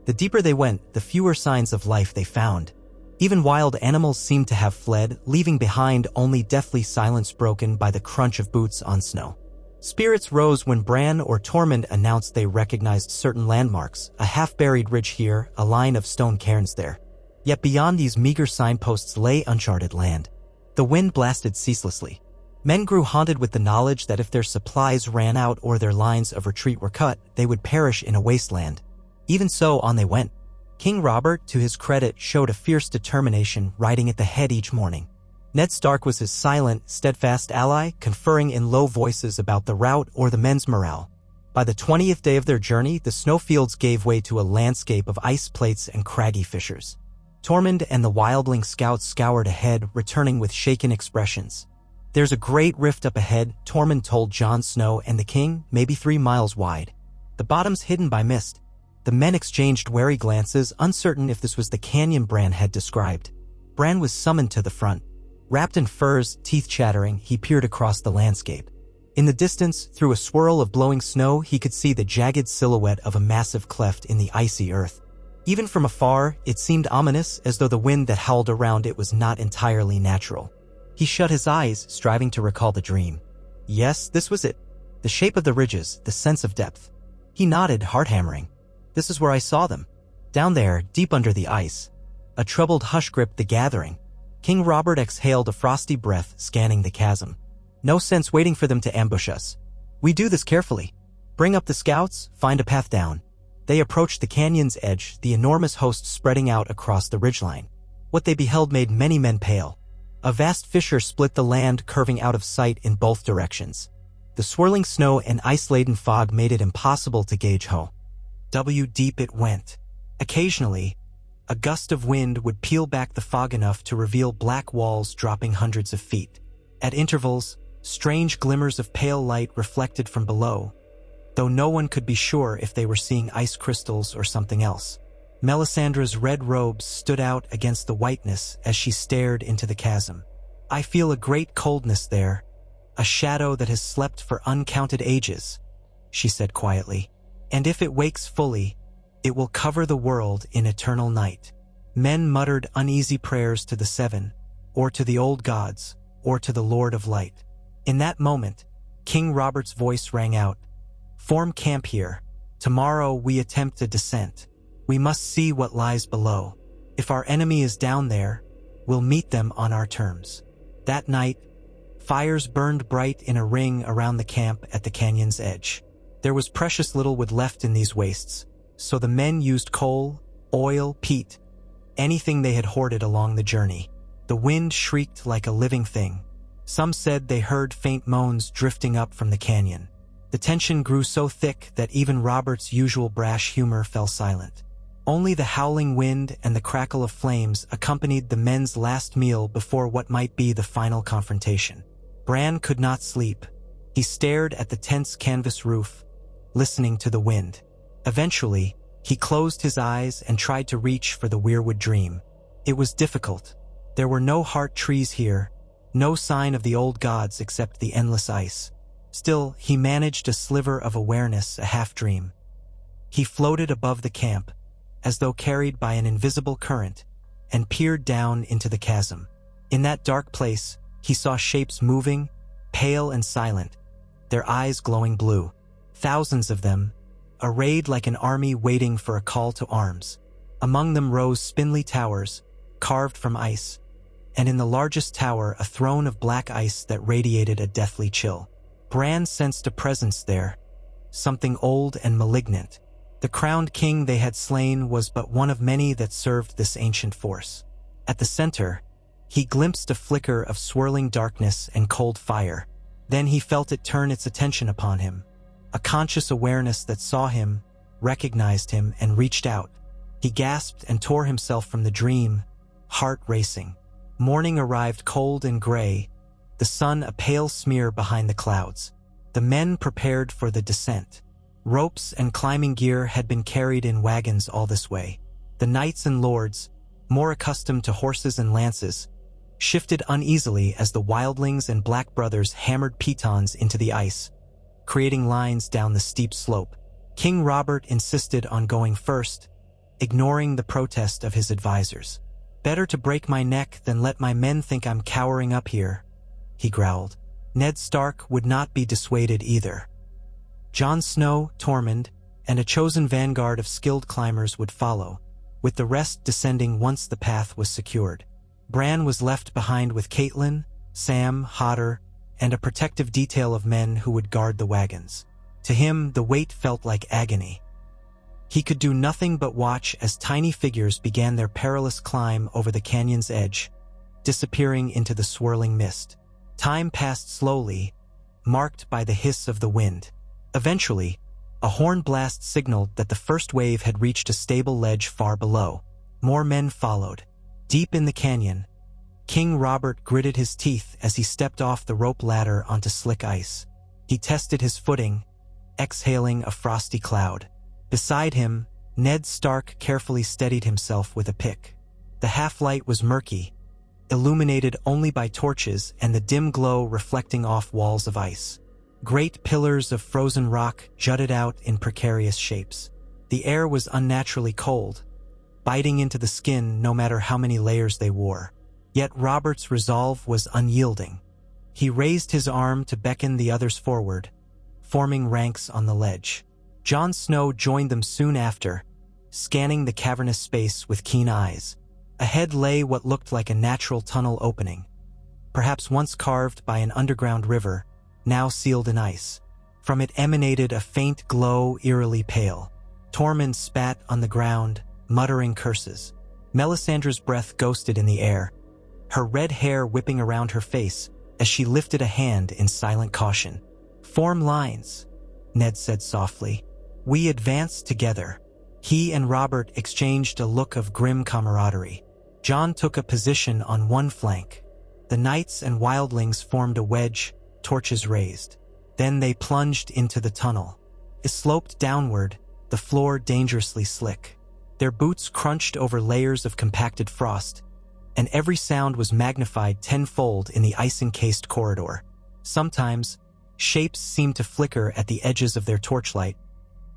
The deeper they went, the fewer signs of life they found. Even wild animals seemed to have fled, leaving behind only deathly silence broken by the crunch of boots on snow. Spirits rose when Bran or Tormund announced they recognized certain landmarks, a half-buried ridge here, a line of stone cairns there. Yet beyond these meager signposts lay uncharted land. The wind blasted ceaselessly. Men grew haunted with the knowledge that if their supplies ran out or their lines of retreat were cut, they would perish in a wasteland. Even so, on they went. King Robert, to his credit, showed a fierce determination, riding at the head each morning. Ned Stark was his silent, steadfast ally, conferring in low voices about the route or the men's morale. By the 20th day of their journey, the snowfields gave way to a landscape of ice plates and craggy fissures. Tormund and the wildling scouts scoured ahead, returning with shaken expressions. "There's a great rift up ahead," Tormund told Jon Snow and the king, "maybe 3 miles wide. The bottom's hidden by mist." The men exchanged wary glances, uncertain if this was the canyon Bran had described. Bran was summoned to the front. Wrapped in furs, teeth chattering, he peered across the landscape. In the distance, through a swirl of blowing snow, he could see the jagged silhouette of a massive cleft in the icy earth. Even from afar, it seemed ominous, as though the wind that howled around it was not entirely natural. He shut his eyes, striving to recall the dream. Yes, this was it. The shape of the ridges, the sense of depth. He nodded, heart-hammering. This is where I saw them. Down there, deep under the ice. A troubled hush gripped the gathering. King Robert exhaled a frosty breath, scanning the chasm. No sense waiting for them to ambush us. We do this carefully. Bring up the scouts, find a path down. They approached the canyon's edge, the enormous host spreading out across the ridgeline. What they beheld made many men pale. A vast fissure split the land, curving out of sight in both directions. The swirling snow and ice-laden fog made it impossible to gauge how deep it went. Occasionally, a gust of wind would peel back the fog enough to reveal black walls dropping hundreds of feet. At intervals, strange glimmers of pale light reflected from below, though no one could be sure if they were seeing ice crystals or something else. Melisandre's red robes stood out against the whiteness as she stared into the chasm. "I feel a great coldness there, a shadow that has slept for uncounted ages," she said quietly. "And if it wakes fully, it will cover the world in eternal night." Men muttered uneasy prayers to the Seven, or to the old gods, or to the Lord of Light. In that moment, King Robert's voice rang out. "Form camp here. Tomorrow we attempt a descent. We must see what lies below. If our enemy is down there, we'll meet them on our terms." That night, fires burned bright in a ring around the camp at the canyon's edge. There was precious little wood left in these wastes, so the men used coal, oil, peat, anything they had hoarded along the journey. The wind shrieked like a living thing. Some said they heard faint moans drifting up from the canyon. The tension grew so thick that even Robert's usual brash humor fell silent. Only the howling wind and the crackle of flames accompanied the men's last meal before what might be the final confrontation. Bran could not sleep. He stared at the tense canvas roof, listening to the wind. Eventually, he closed his eyes and tried to reach for the weirwood dream. It was difficult. There were no heart trees here, no sign of the old gods except the endless ice. Still, he managed a sliver of awareness, a half-dream. He floated above the camp, as though carried by an invisible current, and peered down into the chasm. In that dark place, he saw shapes moving, pale and silent, their eyes glowing blue. Thousands of them, arrayed like an army waiting for a call to arms. Among them rose spindly towers, carved from ice, and in the largest tower a throne of black ice that radiated a deathly chill. Bran sensed a presence there, something old and malignant. The crowned king they had slain was but one of many that served this ancient force. At the center, he glimpsed a flicker of swirling darkness and cold fire. Then he felt it turn its attention upon him. A conscious awareness that saw him, recognized him, and reached out. He gasped and tore himself from the dream, heart racing. Morning arrived cold and gray, the sun a pale smear behind the clouds. The men prepared for the descent. Ropes and climbing gear had been carried in wagons all this way. The knights and lords, more accustomed to horses and lances, shifted uneasily as the wildlings and black brothers hammered pitons into the ice, creating lines down the steep slope. King Robert insisted on going first, ignoring the protest of his advisors. "Better to break my neck than let my men think I'm cowering up here," he growled. Ned Stark would not be dissuaded either. Jon Snow, Tormund, and a chosen vanguard of skilled climbers would follow, with the rest descending once the path was secured. Bran was left behind with Catelyn, Sam, Hodder, and a protective detail of men who would guard the wagons. To him, the weight felt like agony. He could do nothing but watch as tiny figures began their perilous climb over the canyon's edge, disappearing into the swirling mist. Time passed slowly, marked by the hiss of the wind. Eventually, a horn blast signaled that the first wave had reached a stable ledge far below. More men followed. Deep in the canyon, King Robert gritted his teeth as he stepped off the rope ladder onto slick ice. He tested his footing, exhaling a frosty cloud. Beside him, Ned Stark carefully steadied himself with a pick. The half-light was murky, illuminated only by torches and the dim glow reflecting off walls of ice. Great pillars of frozen rock jutted out in precarious shapes. The air was unnaturally cold, biting into the skin no matter how many layers they wore. Yet Robert's resolve was unyielding. He raised his arm to beckon the others forward, forming ranks on the ledge. Jon Snow joined them soon after, scanning the cavernous space with keen eyes. Ahead lay what looked like a natural tunnel opening, perhaps once carved by an underground river, now sealed in ice. From it emanated a faint glow, eerily pale. Tormund spat on the ground, muttering curses. Melisandre's breath ghosted in the air, her red hair whipping around her face as she lifted a hand in silent caution. "Form lines," Ned said softly. "We advance together." He and Robert exchanged a look of grim camaraderie. Jon took a position on one flank. The knights and wildlings formed a wedge, torches raised. Then they plunged into the tunnel. It sloped downward, the floor dangerously slick. Their boots crunched over layers of compacted frost, and every sound was magnified tenfold in the ice-encased corridor. Sometimes, shapes seemed to flicker at the edges of their torchlight,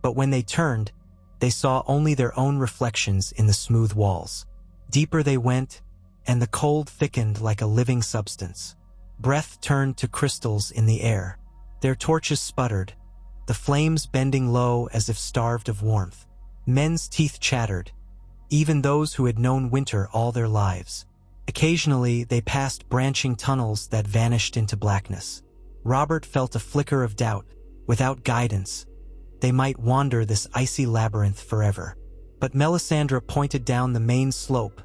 but when they turned, they saw only their own reflections in the smooth walls. Deeper they went, and the cold thickened like a living substance. Breath turned to crystals in the air. Their torches sputtered, the flames bending low as if starved of warmth. Men's teeth chattered, even those who had known winter all their lives. Occasionally, they passed branching tunnels that vanished into blackness. Robert felt a flicker of doubt. Without guidance, they might wander this icy labyrinth forever. But Melisandre pointed down the main slope,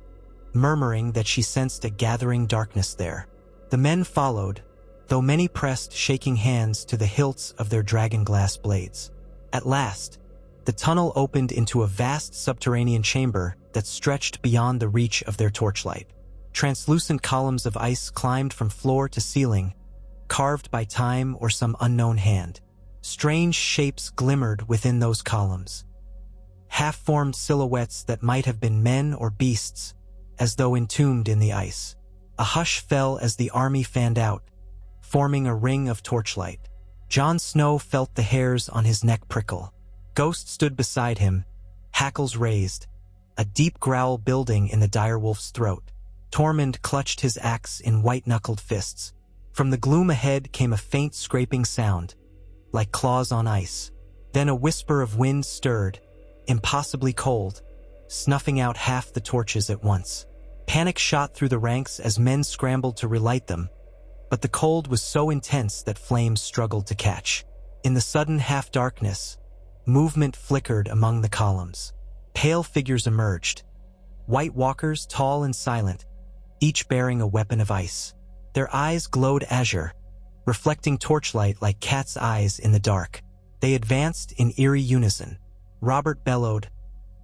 murmuring that she sensed a gathering darkness there. The men followed, though many pressed shaking hands to the hilts of their dragonglass blades. At last, the tunnel opened into a vast subterranean chamber that stretched beyond the reach of their torchlight. Translucent columns of ice climbed from floor to ceiling, carved by time or some unknown hand. Strange shapes glimmered within those columns, half-formed silhouettes that might have been men or beasts, as though entombed in the ice. A hush fell as the army fanned out, forming a ring of torchlight. Jon Snow felt the hairs on his neck prickle. Ghost stood beside him, hackles raised, a deep growl building in the direwolf's throat. Tormund clutched his axe in white-knuckled fists. From the gloom ahead came a faint scraping sound, like claws on ice. Then a whisper of wind stirred, impossibly cold, snuffing out half the torches at once. Panic shot through the ranks as men scrambled to relight them, but the cold was so intense that flames struggled to catch. In the sudden half-darkness, movement flickered among the columns. Pale figures emerged, White Walkers tall and silent, each bearing a weapon of ice. Their eyes glowed azure, reflecting torchlight like cat's eyes in the dark. They advanced in eerie unison. Robert bellowed,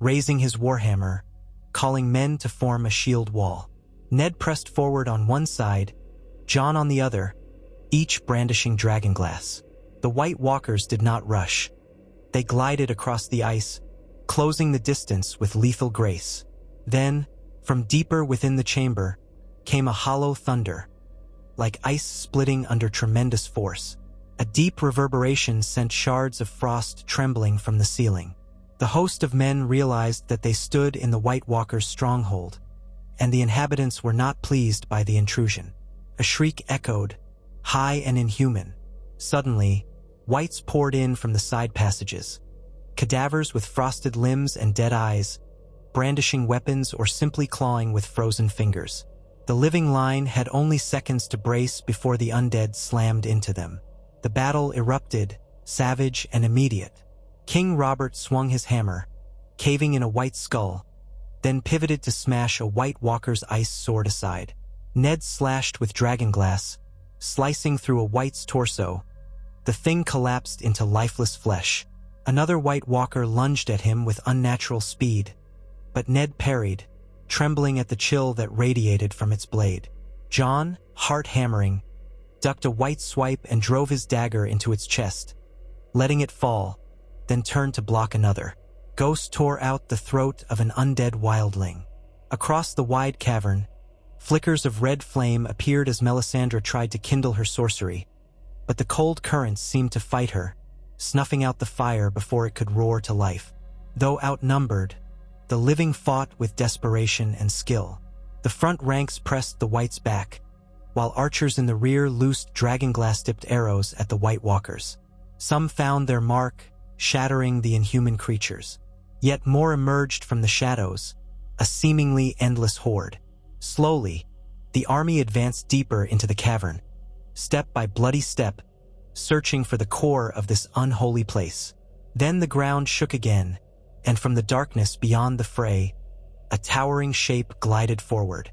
raising his warhammer, calling men to form a shield wall. Ned pressed forward on one side, Jon on the other, each brandishing dragonglass. The White Walkers did not rush. They glided across the ice, closing the distance with lethal grace. Then, from deeper within the chamber, came a hollow thunder, like ice splitting under tremendous force. A deep reverberation sent shards of frost trembling from the ceiling. The host of men realized that they stood in the White Walkers' stronghold, and the inhabitants were not pleased by the intrusion. A shriek echoed, high and inhuman. Suddenly, whites poured in from the side passages, cadavers with frosted limbs and dead eyes, brandishing weapons or simply clawing with frozen fingers. The living line had only seconds to brace before the undead slammed into them. The battle erupted, savage and immediate. King Robert swung his hammer, caving in a white skull, then pivoted to smash a White Walker's ice sword aside. Ned slashed with dragonglass, slicing through a white's torso. The thing collapsed into lifeless flesh. Another White Walker lunged at him with unnatural speed, but Ned parried, trembling at the chill that radiated from its blade. Jon, heart hammering, ducked a white swipe and drove his dagger into its chest, letting it fall, then turned to block another. Ghost tore out the throat of an undead wildling. Across the wide cavern, flickers of red flame appeared as Melisandre tried to kindle her sorcery, but the cold currents seemed to fight her, snuffing out the fire before it could roar to life. Though outnumbered, the living fought with desperation and skill. The front ranks pressed the whites back, while archers in the rear loosed dragonglass-tipped arrows at the White Walkers. Some found their mark, shattering the inhuman creatures. Yet more emerged from the shadows, a seemingly endless horde. Slowly, the army advanced deeper into the cavern, step by bloody step, searching for the core of this unholy place. Then the ground shook again, and from the darkness beyond the fray, a towering shape glided forward.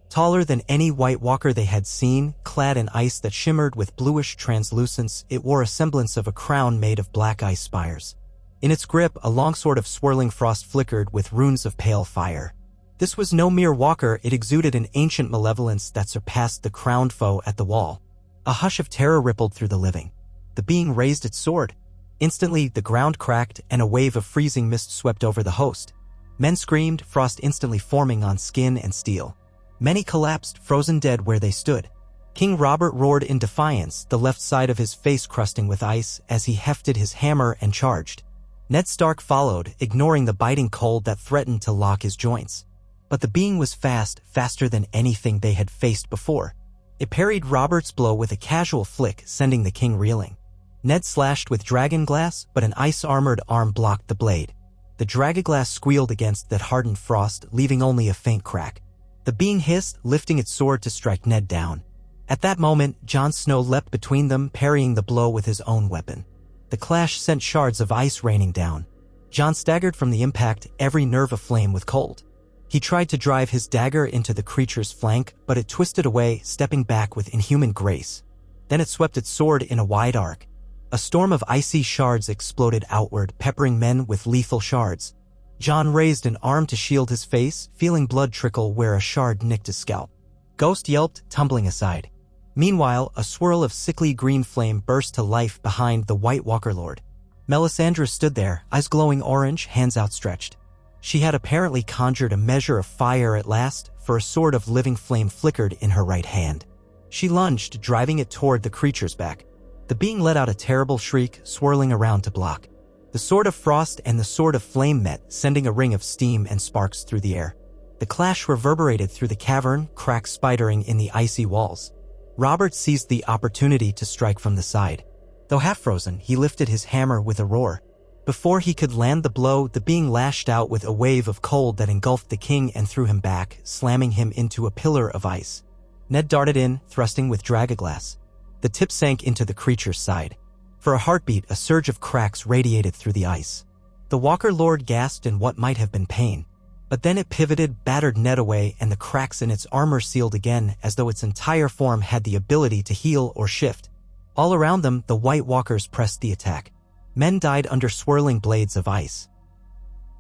Taller than any White Walker they had seen, clad in ice that shimmered with bluish translucence, it wore a semblance of a crown made of black ice spires. In its grip, a longsword of swirling frost flickered with runes of pale fire. This was no mere walker, it exuded an ancient malevolence that surpassed the crowned foe at the wall. A hush of terror rippled through the living. The being raised its sword. Instantly, the ground cracked and a wave of freezing mist swept over the host. Men screamed, frost instantly forming on skin and steel. Many collapsed, frozen dead where they stood. King Robert roared in defiance, the left side of his face crusting with ice as he hefted his hammer and charged. Ned Stark followed, ignoring the biting cold that threatened to lock his joints. But the being was fast, faster than anything they had faced before. It parried Robert's blow with a casual flick, sending the king reeling. Ned slashed with dragonglass, but an ice-armored arm blocked the blade. The dragonglass squealed against that hardened frost, leaving only a faint crack. The being hissed, lifting its sword to strike Ned down. At that moment, Jon Snow leapt between them, parrying the blow with his own weapon. The clash sent shards of ice raining down. Jon staggered from the impact, every nerve aflame with cold. He tried to drive his dagger into the creature's flank, but it twisted away, stepping back with inhuman grace. Then it swept its sword in a wide arc. A storm of icy shards exploded outward, peppering men with lethal shards. Jon raised an arm to shield his face, feeling blood trickle where a shard nicked his scalp. Ghost yelped, tumbling aside. Meanwhile, a swirl of sickly green flame burst to life behind the White Walker Lord. Melisandre stood there, eyes glowing orange, hands outstretched. She had apparently conjured a measure of fire at last, for a sword of living flame flickered in her right hand. She lunged, driving it toward the creature's back. The being let out a terrible shriek, swirling around to block. The sword of frost and the sword of flame met, sending a ring of steam and sparks through the air. The clash reverberated through the cavern, cracks spidering in the icy walls. Robert seized the opportunity to strike from the side. Though half-frozen, he lifted his hammer with a roar. Before he could land the blow, the being lashed out with a wave of cold that engulfed the king and threw him back, slamming him into a pillar of ice. Ned darted in, thrusting with dragaglass. The tip sank into the creature's side. For a heartbeat, a surge of cracks radiated through the ice. The Walker Lord gasped in what might have been pain. But then it pivoted, battered Ned away, and the cracks in its armor sealed again, as though its entire form had the ability to heal or shift. All around them, the White Walkers pressed the attack. Men died under swirling blades of ice.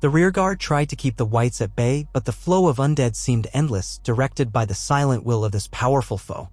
The rearguard tried to keep the Whites at bay, but the flow of undead seemed endless, directed by the silent will of this powerful foe.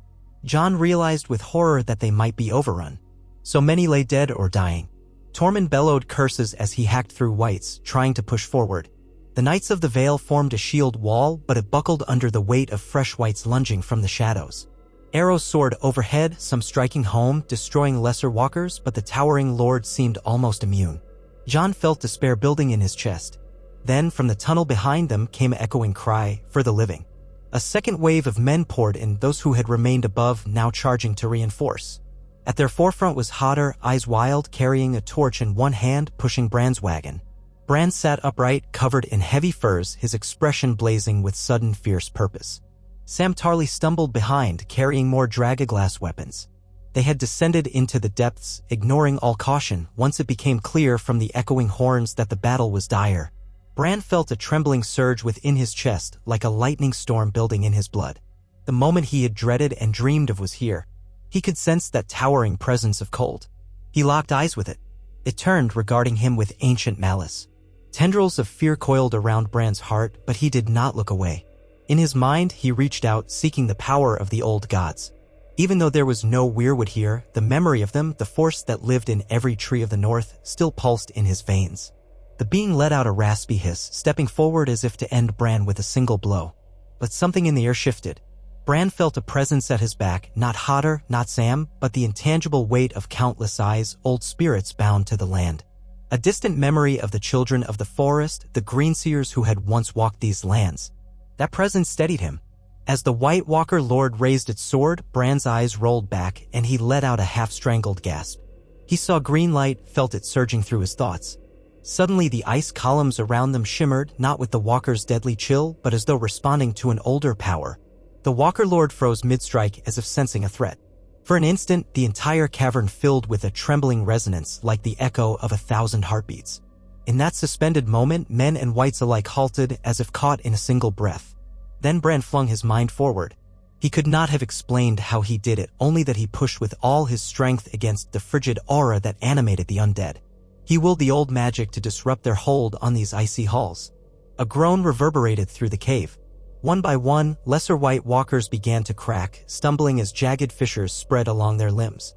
Jon realized with horror that they might be overrun. So many lay dead or dying. Tormund bellowed curses as he hacked through Whites, trying to push forward. The Knights of the Vale formed a shield wall, but it buckled under the weight of fresh Whites lunging from the shadows. Arrows soared overhead, some striking home, destroying lesser walkers, but the towering lord seemed almost immune. Jon felt despair building in his chest. Then, from the tunnel behind them came an echoing cry, "For the living." A second wave of men poured in, those who had remained above now charging to reinforce. At their forefront was Hodder, eyes wild, carrying a torch in one hand, pushing Bran's wagon. Bran sat upright, covered in heavy furs, his expression blazing with sudden fierce purpose. Sam Tarly stumbled behind, carrying more dragaglass weapons. They had descended into the depths, ignoring all caution, once it became clear from the echoing horns that the battle was dire. Bran felt a trembling surge within his chest, like a lightning storm building in his blood. The moment he had dreaded and dreamed of was here. He could sense that towering presence of cold. He locked eyes with it. It turned, regarding him with ancient malice. Tendrils of fear coiled around Bran's heart, but he did not look away. In his mind, he reached out, seeking the power of the old gods. Even though there was no weirwood here, the memory of them, the force that lived in every tree of the north, still pulsed in his veins. The being let out a raspy hiss, stepping forward as if to end Bran with a single blow. But something in the air shifted. Bran felt a presence at his back, not Hodder, not Sam, but the intangible weight of countless eyes, old spirits bound to the land. A distant memory of the children of the forest, the greenseers who had once walked these lands. That presence steadied him. As the White Walker Lord raised its sword, Bran's eyes rolled back, and he let out a half-strangled gasp. He saw green light, felt it surging through his thoughts. Suddenly the ice columns around them shimmered, not with the Walker's deadly chill, but as though responding to an older power. The Walker Lord froze mid-strike as if sensing a threat. For an instant, the entire cavern filled with a trembling resonance like the echo of 1,000 heartbeats. In that suspended moment, men and Whites alike halted as if caught in a single breath. Then Bran flung his mind forward. He could not have explained how he did it, only that he pushed with all his strength against the frigid aura that animated the undead. He willed the old magic to disrupt their hold on these icy halls. A groan reverberated through the cave. One by one, lesser White Walkers began to crack, stumbling as jagged fissures spread along their limbs.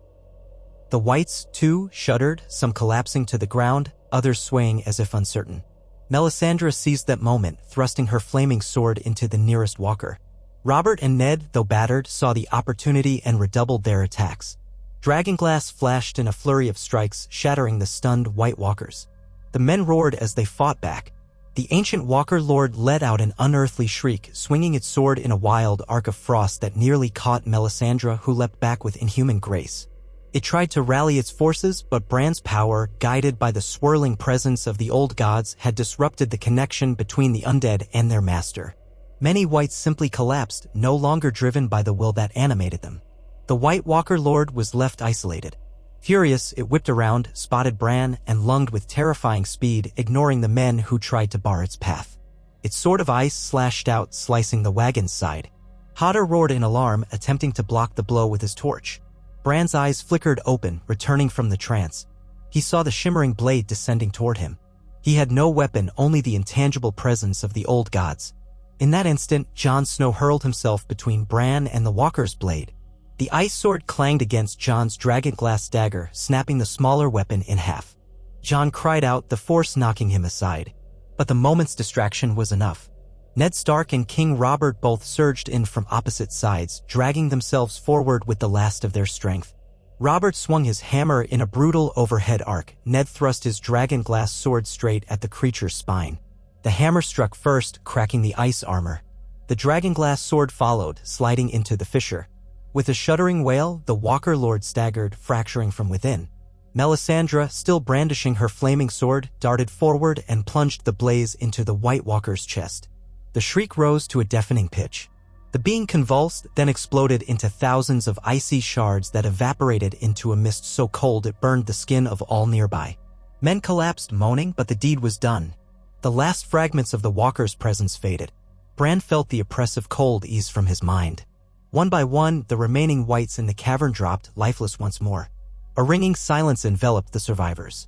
The Whites, too, shuddered, some collapsing to the ground, others swaying as if uncertain. Melisandre seized that moment, thrusting her flaming sword into the nearest walker. Robert and Ned, though battered, saw the opportunity and redoubled their attacks. Dragonglass flashed in a flurry of strikes, shattering the stunned White Walkers. The men roared as they fought back. The ancient Walker Lord let out an unearthly shriek, swinging its sword in a wild arc of frost that nearly caught Melisandre, who leapt back with inhuman grace. It tried to rally its forces, but Bran's power, guided by the swirling presence of the old gods, had disrupted the connection between the undead and their master. Many Whites simply collapsed, no longer driven by the will that animated them. The White Walker Lord was left isolated. Furious, it whipped around, spotted Bran, and lunged with terrifying speed, ignoring the men who tried to bar its path. Its sword of ice slashed out, slicing the wagon's side. Hodder roared in alarm, attempting to block the blow with his torch. Bran's eyes flickered open, returning from the trance. He saw the shimmering blade descending toward him. He had no weapon, only the intangible presence of the old gods. In that instant, Jon Snow hurled himself between Bran and the Walker's blade. The ice sword clanged against Jon's dragonglass dagger, snapping the smaller weapon in half. Jon cried out, the force knocking him aside. But the moment's distraction was enough. Ned Stark and King Robert both surged in from opposite sides, dragging themselves forward with the last of their strength. Robert swung his hammer in a brutal overhead arc. Ned thrust his dragonglass sword straight at the creature's spine. The hammer struck first, cracking the ice armor. The dragonglass sword followed, sliding into the fissure. With a shuddering wail, the Walker Lord staggered, fracturing from within. Melisandre, still brandishing her flaming sword, darted forward and plunged the blaze into the White Walker's chest. The shriek rose to a deafening pitch. The being convulsed, then exploded into thousands of icy shards that evaporated into a mist so cold it burned the skin of all nearby. Men collapsed, moaning, but the deed was done. The last fragments of the Walker's presence faded. Bran felt the oppressive cold ease from his mind. One by one, the remaining whites in the cavern dropped, lifeless once more. A ringing silence enveloped the survivors.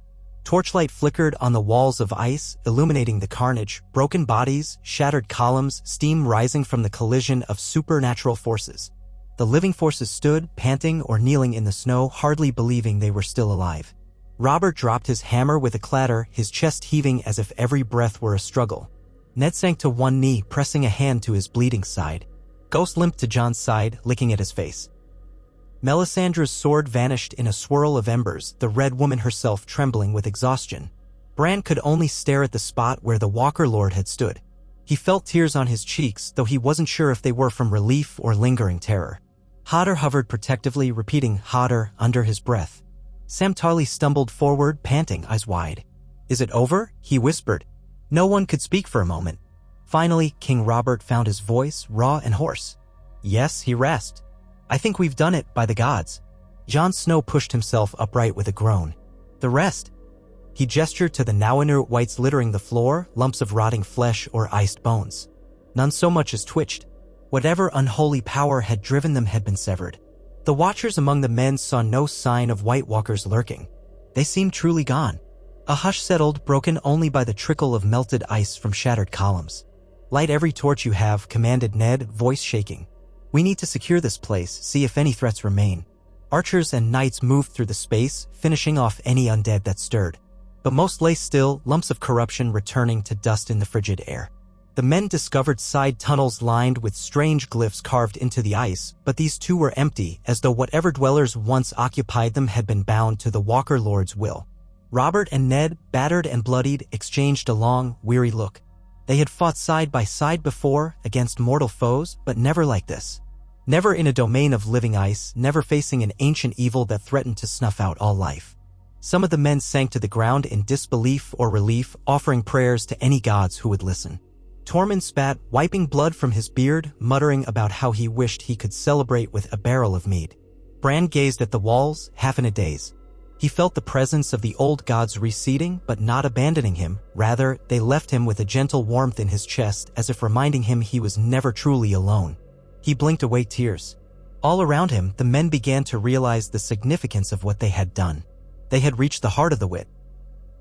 Torchlight flickered on the walls of ice, illuminating the carnage, broken bodies, shattered columns, steam rising from the collision of supernatural forces. The living forces stood, panting or kneeling in the snow, hardly believing they were still alive. Robert dropped his hammer with a clatter, his chest heaving as if every breath were a struggle. Ned sank to one knee, pressing a hand to his bleeding side. Ghost limped to Jon's side, licking at his face. Melisandre's sword vanished in a swirl of embers, the Red Woman herself trembling with exhaustion. Bran could only stare at the spot where the Walker Lord had stood. He felt tears on his cheeks, though he wasn't sure if they were from relief or lingering terror. Hodder hovered protectively, repeating Hodder under his breath. Sam Tarly stumbled forward, panting, eyes wide. Is it over? He whispered. No one could speak for a moment. Finally, King Robert found his voice, raw and hoarse. Yes, he rasped. I think we've done it, by the gods. Jon Snow pushed himself upright with a groan. The rest? He gestured to the now inert whites littering the floor, lumps of rotting flesh or iced bones. None so much as twitched. Whatever unholy power had driven them had been severed. The watchers among the men saw no sign of White Walkers lurking. They seemed truly gone. A hush settled, broken only by the trickle of melted ice from shattered columns. Light every torch you have, commanded Ned, voice shaking. We need to secure this place, see if any threats remain. Archers and knights moved through the space, finishing off any undead that stirred. But most lay still, lumps of corruption returning to dust in the frigid air. The men discovered side tunnels lined with strange glyphs carved into the ice, but these too were empty, as though whatever dwellers once occupied them had been bound to the Walker Lord's will. Robert and Ned, battered and bloodied, exchanged a long, weary look. They had fought side by side before, against mortal foes, but never like this. Never in a domain of living ice, never facing an ancient evil that threatened to snuff out all life. Some of the men sank to the ground in disbelief or relief, offering prayers to any gods who would listen. Tormund spat, wiping blood from his beard, muttering about how he wished he could celebrate with a barrel of mead. Bran gazed at the walls, half in a daze. He felt the presence of the old gods receding, but not abandoning him. Rather, they left him with a gentle warmth in his chest, as if reminding him he was never truly alone. He blinked away tears. All around him, the men began to realize the significance of what they had done. They had reached the heart of the White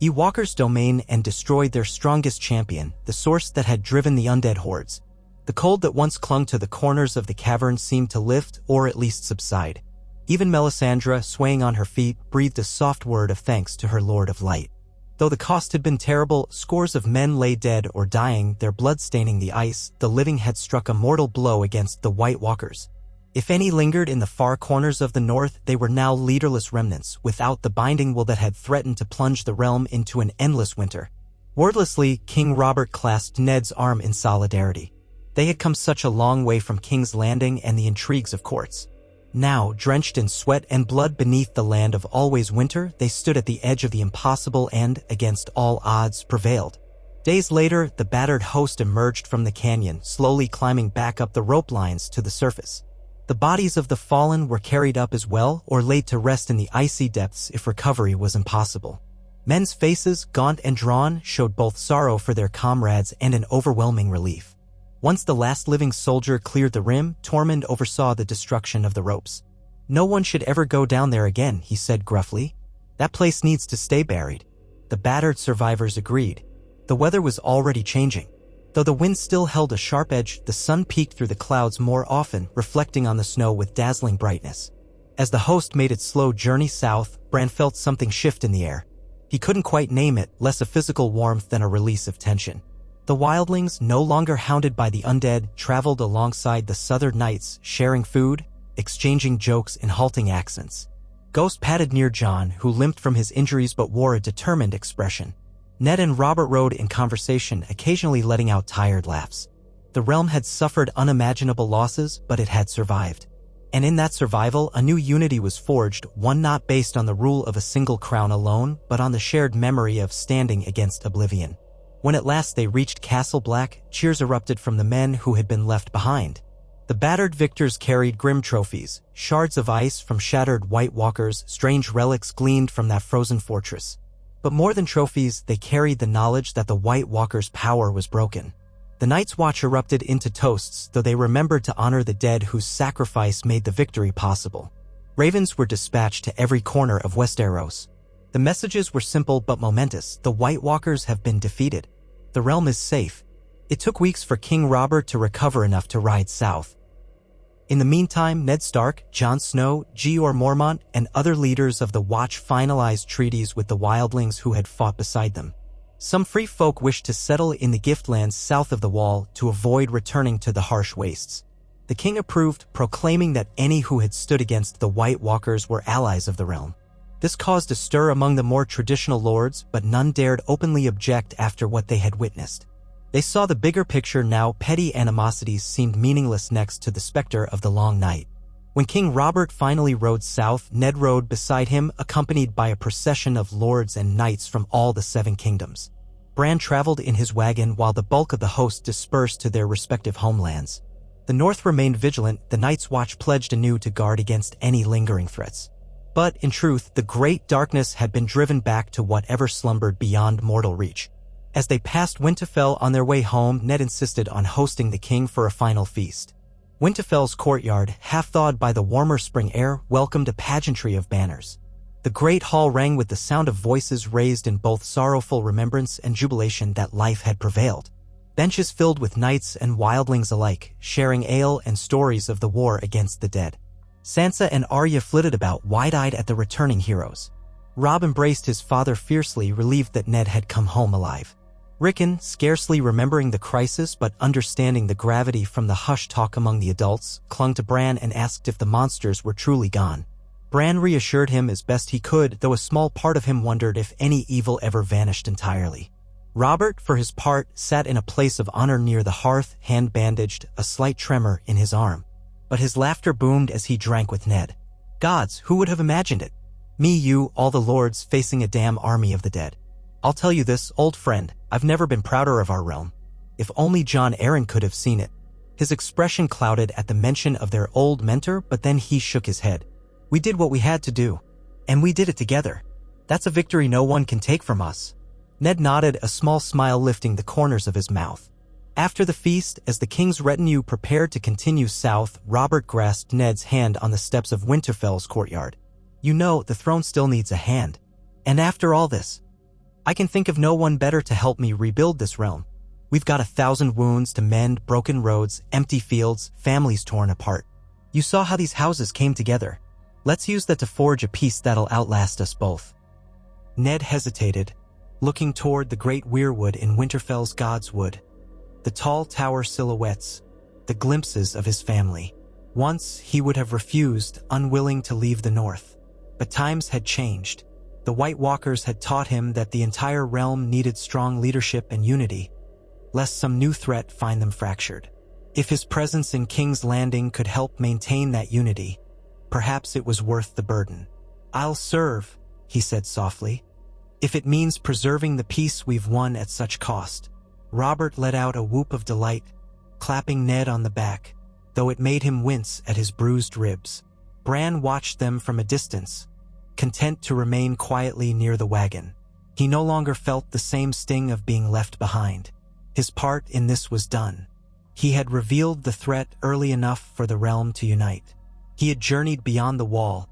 Walker's domain and destroyed their strongest champion, the source that had driven the undead hordes. The cold that once clung to the corners of the cavern seemed to lift, or at least subside. Even Melisandre, swaying on her feet, breathed a soft word of thanks to her Lord of Light. Though the cost had been terrible, scores of men lay dead or dying, their blood staining the ice, the living had struck a mortal blow against the White Walkers. If any lingered in the far corners of the north, they were now leaderless remnants, without the binding will that had threatened to plunge the realm into an endless winter. Wordlessly, King Robert clasped Ned's arm in solidarity. They had come such a long way from King's Landing and the intrigues of courts. Now, drenched in sweat and blood beneath the land of always winter, they stood at the edge of the impossible and, against all odds, prevailed. Days later, the battered host emerged from the canyon, slowly climbing back up the rope lines to the surface. The bodies of the fallen were carried up as well, or laid to rest in the icy depths if recovery was impossible. Men's faces, gaunt and drawn, showed both sorrow for their comrades and an overwhelming relief. Once the last living soldier cleared the rim, Tormund oversaw the destruction of the ropes. "No one should ever go down there again," he said gruffly. "That place needs to stay buried." The battered survivors agreed. The weather was already changing. Though the wind still held a sharp edge, the sun peeked through the clouds more often, reflecting on the snow with dazzling brightness. As the host made its slow journey south, Bran felt something shift in the air. He couldn't quite name it, less a physical warmth than a release of tension. The wildlings, no longer hounded by the undead, traveled alongside the southern knights, sharing food, exchanging jokes in halting accents. Ghost padded near Jon, who limped from his injuries but wore a determined expression. Ned and Robert rode in conversation, occasionally letting out tired laughs. The realm had suffered unimaginable losses, but it had survived. And in that survival, a new unity was forged, one not based on the rule of a single crown alone, but on the shared memory of standing against oblivion. When at last they reached Castle Black, cheers erupted from the men who had been left behind. The battered victors carried grim trophies, shards of ice from shattered White Walkers, strange relics gleamed from that frozen fortress. But more than trophies, they carried the knowledge that the White Walkers' power was broken. The Night's Watch erupted into toasts, though they remembered to honor the dead whose sacrifice made the victory possible. Ravens were dispatched to every corner of Westeros. The messages were simple but momentous. The White Walkers have been defeated. The realm is safe. It took weeks for King Robert to recover enough to ride south. In the meantime, Ned Stark, Jon Snow, Jeor Mormont, and other leaders of the Watch finalized treaties with the wildlings who had fought beside them. Some free folk wished to settle in the Giftlands south of the Wall to avoid returning to the harsh wastes. The king approved, proclaiming that any who had stood against the White Walkers were allies of the realm. This caused a stir among the more traditional lords, but none dared openly object after what they had witnessed. They saw the bigger picture now. Petty animosities seemed meaningless next to the specter of the Long Night. When King Robert finally rode south, Ned rode beside him, accompanied by a procession of lords and knights from all the 7 kingdoms. Bran traveled in his wagon while the bulk of the host dispersed to their respective homelands. The North remained vigilant. The Night's Watch pledged anew to guard against any lingering threats. But, in truth, the great darkness had been driven back to whatever slumbered beyond mortal reach. As they passed Winterfell on their way home, Ned insisted on hosting the king for a final feast. Winterfell's courtyard, half-thawed by the warmer spring air, welcomed a pageantry of banners. The great hall rang with the sound of voices raised in both sorrowful remembrance and jubilation that life had prevailed. Benches filled with knights and wildlings alike, sharing ale and stories of the war against the dead. Sansa and Arya flitted about, wide-eyed at the returning heroes. Robb embraced his father fiercely, relieved that Ned had come home alive. Rickon, scarcely remembering the crisis but understanding the gravity from the hushed talk among the adults, clung to Bran and asked if the monsters were truly gone. Bran reassured him as best he could, though a small part of him wondered if any evil ever vanished entirely. Robert, for his part, sat in a place of honor near the hearth, hand bandaged, a slight tremor in his arm. But his laughter boomed as he drank with Ned. Gods, who would have imagined it? Me, you, all the lords facing a damn army of the dead. I'll tell you this, old friend, I've never been prouder of our realm. If only Jon Arryn could have seen it. His expression clouded at the mention of their old mentor, but then he shook his head. We did what we had to do. And we did it together. That's a victory no one can take from us. Ned nodded, a small smile lifting the corners of his mouth. After the feast, as the king's retinue prepared to continue south, Robert grasped Ned's hand on the steps of Winterfell's courtyard. You know, the throne still needs a hand. And after all this, I can think of no one better to help me rebuild this realm. We've got 1,000 wounds to mend, broken roads, empty fields, families torn apart. You saw how these houses came together. Let's use that to forge a peace that'll outlast us both. Ned hesitated, looking toward the great weirwood in Winterfell's Godswood. The tall tower silhouettes, the glimpses of his family. Once he would have refused, unwilling to leave the north. But times had changed. The White Walkers had taught him that the entire realm needed strong leadership and unity, lest some new threat find them fractured. If his presence in King's Landing could help maintain that unity, perhaps it was worth the burden. I'll serve, he said softly, if it means preserving the peace we've won at such cost. Robert let out a whoop of delight, clapping Ned on the back, though it made him wince at his bruised ribs. Bran watched them from a distance, content to remain quietly near the wagon. He no longer felt the same sting of being left behind. His part in this was done. He had revealed the threat early enough for the realm to unite. He had journeyed beyond the wall,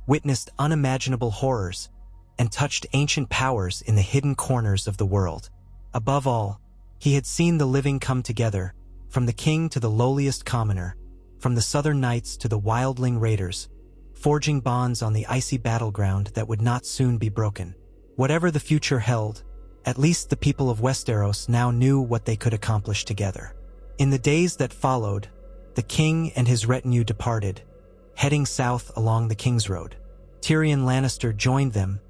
witnessed unimaginable horrors, and touched ancient powers in the hidden corners of the world. Above all, he had seen the living come together, from the king to the lowliest commoner, from the southern knights to the wildling raiders, forging bonds on the icy battleground that would not soon be broken. Whatever the future held, at least the people of Westeros now knew what they could accomplish together. In the days that followed, the king and his retinue departed, heading south along the King's Road. Tyrion Lannister joined them,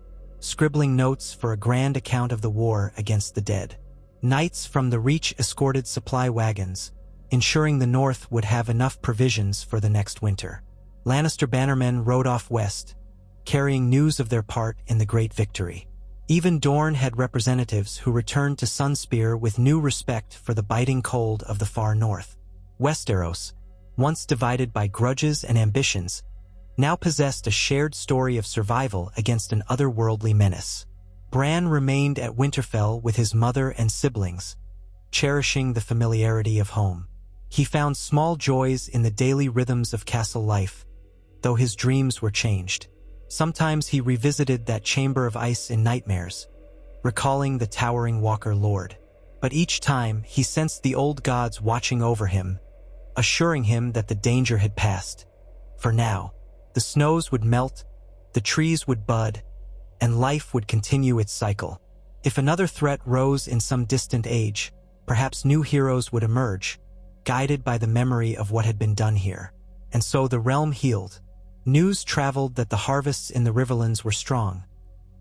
scribbling notes for a grand account of the war against the dead. Knights from the Reach escorted supply wagons, ensuring the North would have enough provisions for the next winter. Lannister bannermen rode off west, carrying news of their part in the great victory. Even Dorne had representatives who returned to Sunspear with new respect for the biting cold of the far north. Westeros, once divided by grudges and ambitions, now possessed a shared story of survival against an otherworldly menace. Bran remained at Winterfell with his mother and siblings, cherishing the familiarity of home. He found small joys in the daily rhythms of castle life, though his dreams were changed. Sometimes he revisited that chamber of ice in nightmares, recalling the towering Walker Lord. But each time, he sensed the old gods watching over him, assuring him that the danger had passed. For now, the snows would melt, the trees would bud, and life would continue its cycle. If another threat rose in some distant age, perhaps new heroes would emerge, guided by the memory of what had been done here. And so the realm healed. News traveled that the harvests in the Riverlands were strong,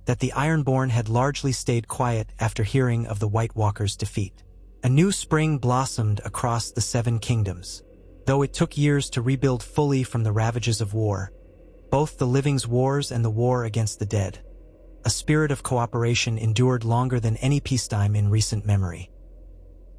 that the Ironborn had largely stayed quiet after hearing of the White Walkers' defeat. A new spring blossomed across the Seven Kingdoms. Though it took years to rebuild fully from the ravages of war, both the living's wars and the war against the dead, a spirit of cooperation endured longer than any peacetime in recent memory.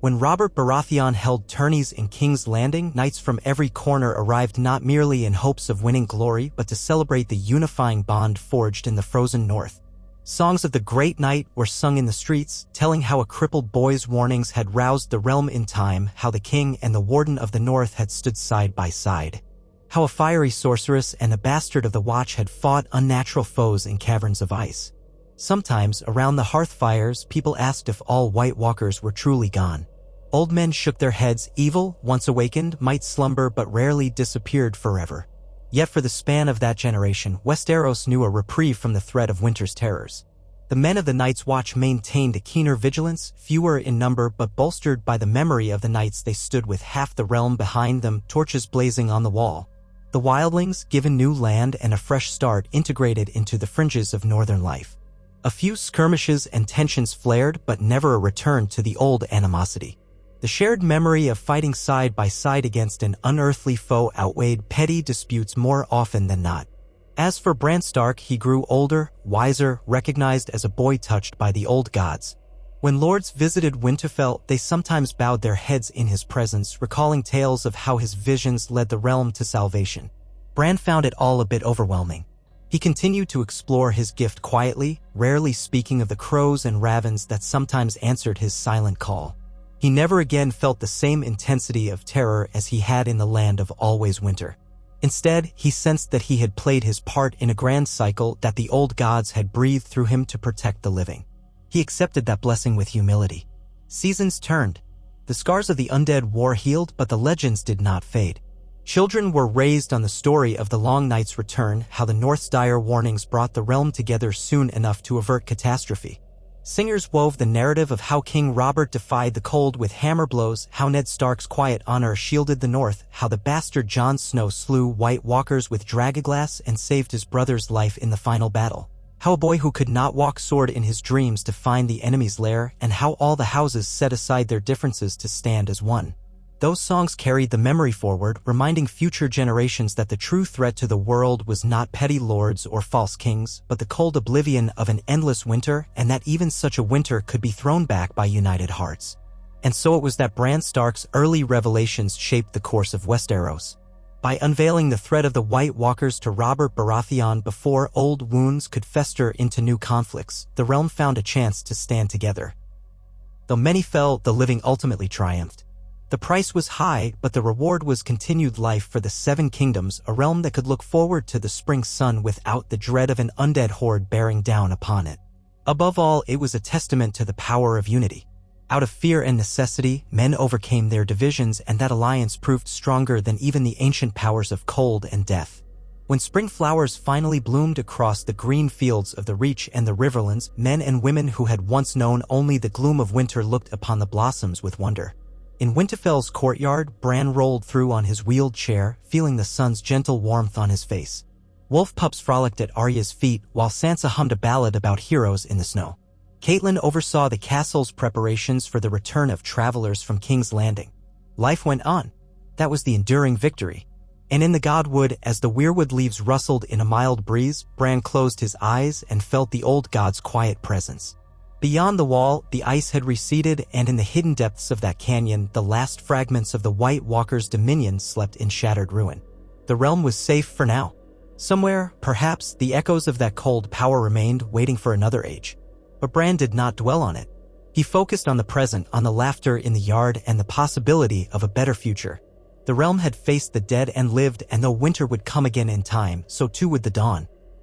When Robert Baratheon held tourneys in King's Landing, knights from every corner arrived not merely in hopes of winning glory, but to celebrate the unifying bond forged in the frozen north. Songs of the Great Knight were sung in the streets, telling how a crippled boy's warnings had roused the realm in time, how the king and the warden of the north had stood side by side, how a fiery sorceress and a bastard of the Watch had fought unnatural foes in caverns of ice. Sometimes, around the hearth fires, people asked if all White Walkers were truly gone. Old men shook their heads. Evil, once awakened, might slumber but rarely disappeared forever. Yet for the span of that generation, Westeros knew a reprieve from the threat of winter's terrors. The men of the Night's Watch maintained a keener vigilance, fewer in number but bolstered by the memory of the nights they stood with half the realm behind them, torches blazing on the wall. The wildlings, given new land and a fresh start, integrated into the fringes of northern life. A few skirmishes and tensions flared, but never a return to the old animosity. The shared memory of fighting side by side against an unearthly foe outweighed petty disputes more often than not. As for Bran Stark, he grew older, wiser, recognized as a boy touched by the old gods. When lords visited Winterfell, they sometimes bowed their heads in his presence, recalling tales of how his visions led the realm to salvation. Bran found it all a bit overwhelming. He continued to explore his gift quietly, rarely speaking of the crows and ravens that sometimes answered his silent call. He never again felt the same intensity of terror as he had in the land of always winter. Instead, he sensed that he had played his part in a grand cycle that the old gods had breathed through him to protect the living. He accepted that blessing with humility. Seasons turned. The scars of the undead war healed, but the legends did not fade. Children were raised on the story of the Long Night's return, how the North's dire warnings brought the realm together soon enough to avert catastrophe. Singers wove the narrative of how King Robert defied the cold with hammer blows, how Ned Stark's quiet honor shielded the North, how the bastard Jon Snow slew White Walkers with dragonglass and saved his brother's life in the final battle, how a boy who could not walk soared in his dreams to find the enemy's lair, and how all the houses set aside their differences to stand as one. Those songs carried the memory forward, reminding future generations that the true threat to the world was not petty lords or false kings, but the cold oblivion of an endless winter, and that even such a winter could be thrown back by united hearts. And so it was that Bran Stark's early revelations shaped the course of Westeros. By unveiling the threat of the White Walkers to Robert Baratheon before old wounds could fester into new conflicts, the realm found a chance to stand together. Though many fell, the living ultimately triumphed. The price was high, but the reward was continued life for the Seven Kingdoms, a realm that could look forward to the spring sun without the dread of an undead horde bearing down upon it. Above all, it was a testament to the power of unity. Out of fear and necessity, men overcame their divisions, and that alliance proved stronger than even the ancient powers of cold and death. When spring flowers finally bloomed across the green fields of the Reach and the Riverlands, men and women who had once known only the gloom of winter looked upon the blossoms with wonder. In Winterfell's courtyard, Bran rolled through on his wheeled chair, feeling the sun's gentle warmth on his face. Wolf pups frolicked at Arya's feet, while Sansa hummed a ballad about heroes in the snow. Catelyn oversaw the castle's preparations for the return of travelers from King's Landing. Life went on. That was the enduring victory. And in the Godwood, as the weirwood leaves rustled in a mild breeze, Bran closed his eyes and felt the old god's quiet presence. Beyond the wall, the ice had receded, and in the hidden depths of that canyon, the last fragments of the White Walker's dominion slept in shattered ruin. The realm was safe for now. Somewhere, perhaps, the echoes of that cold power remained, waiting for another age. But Bran did not dwell on it. He focused on the present, on the laughter in the yard and the possibility of a better future. The realm had faced the dead and lived, and though winter would come again in time, so too would the dawn.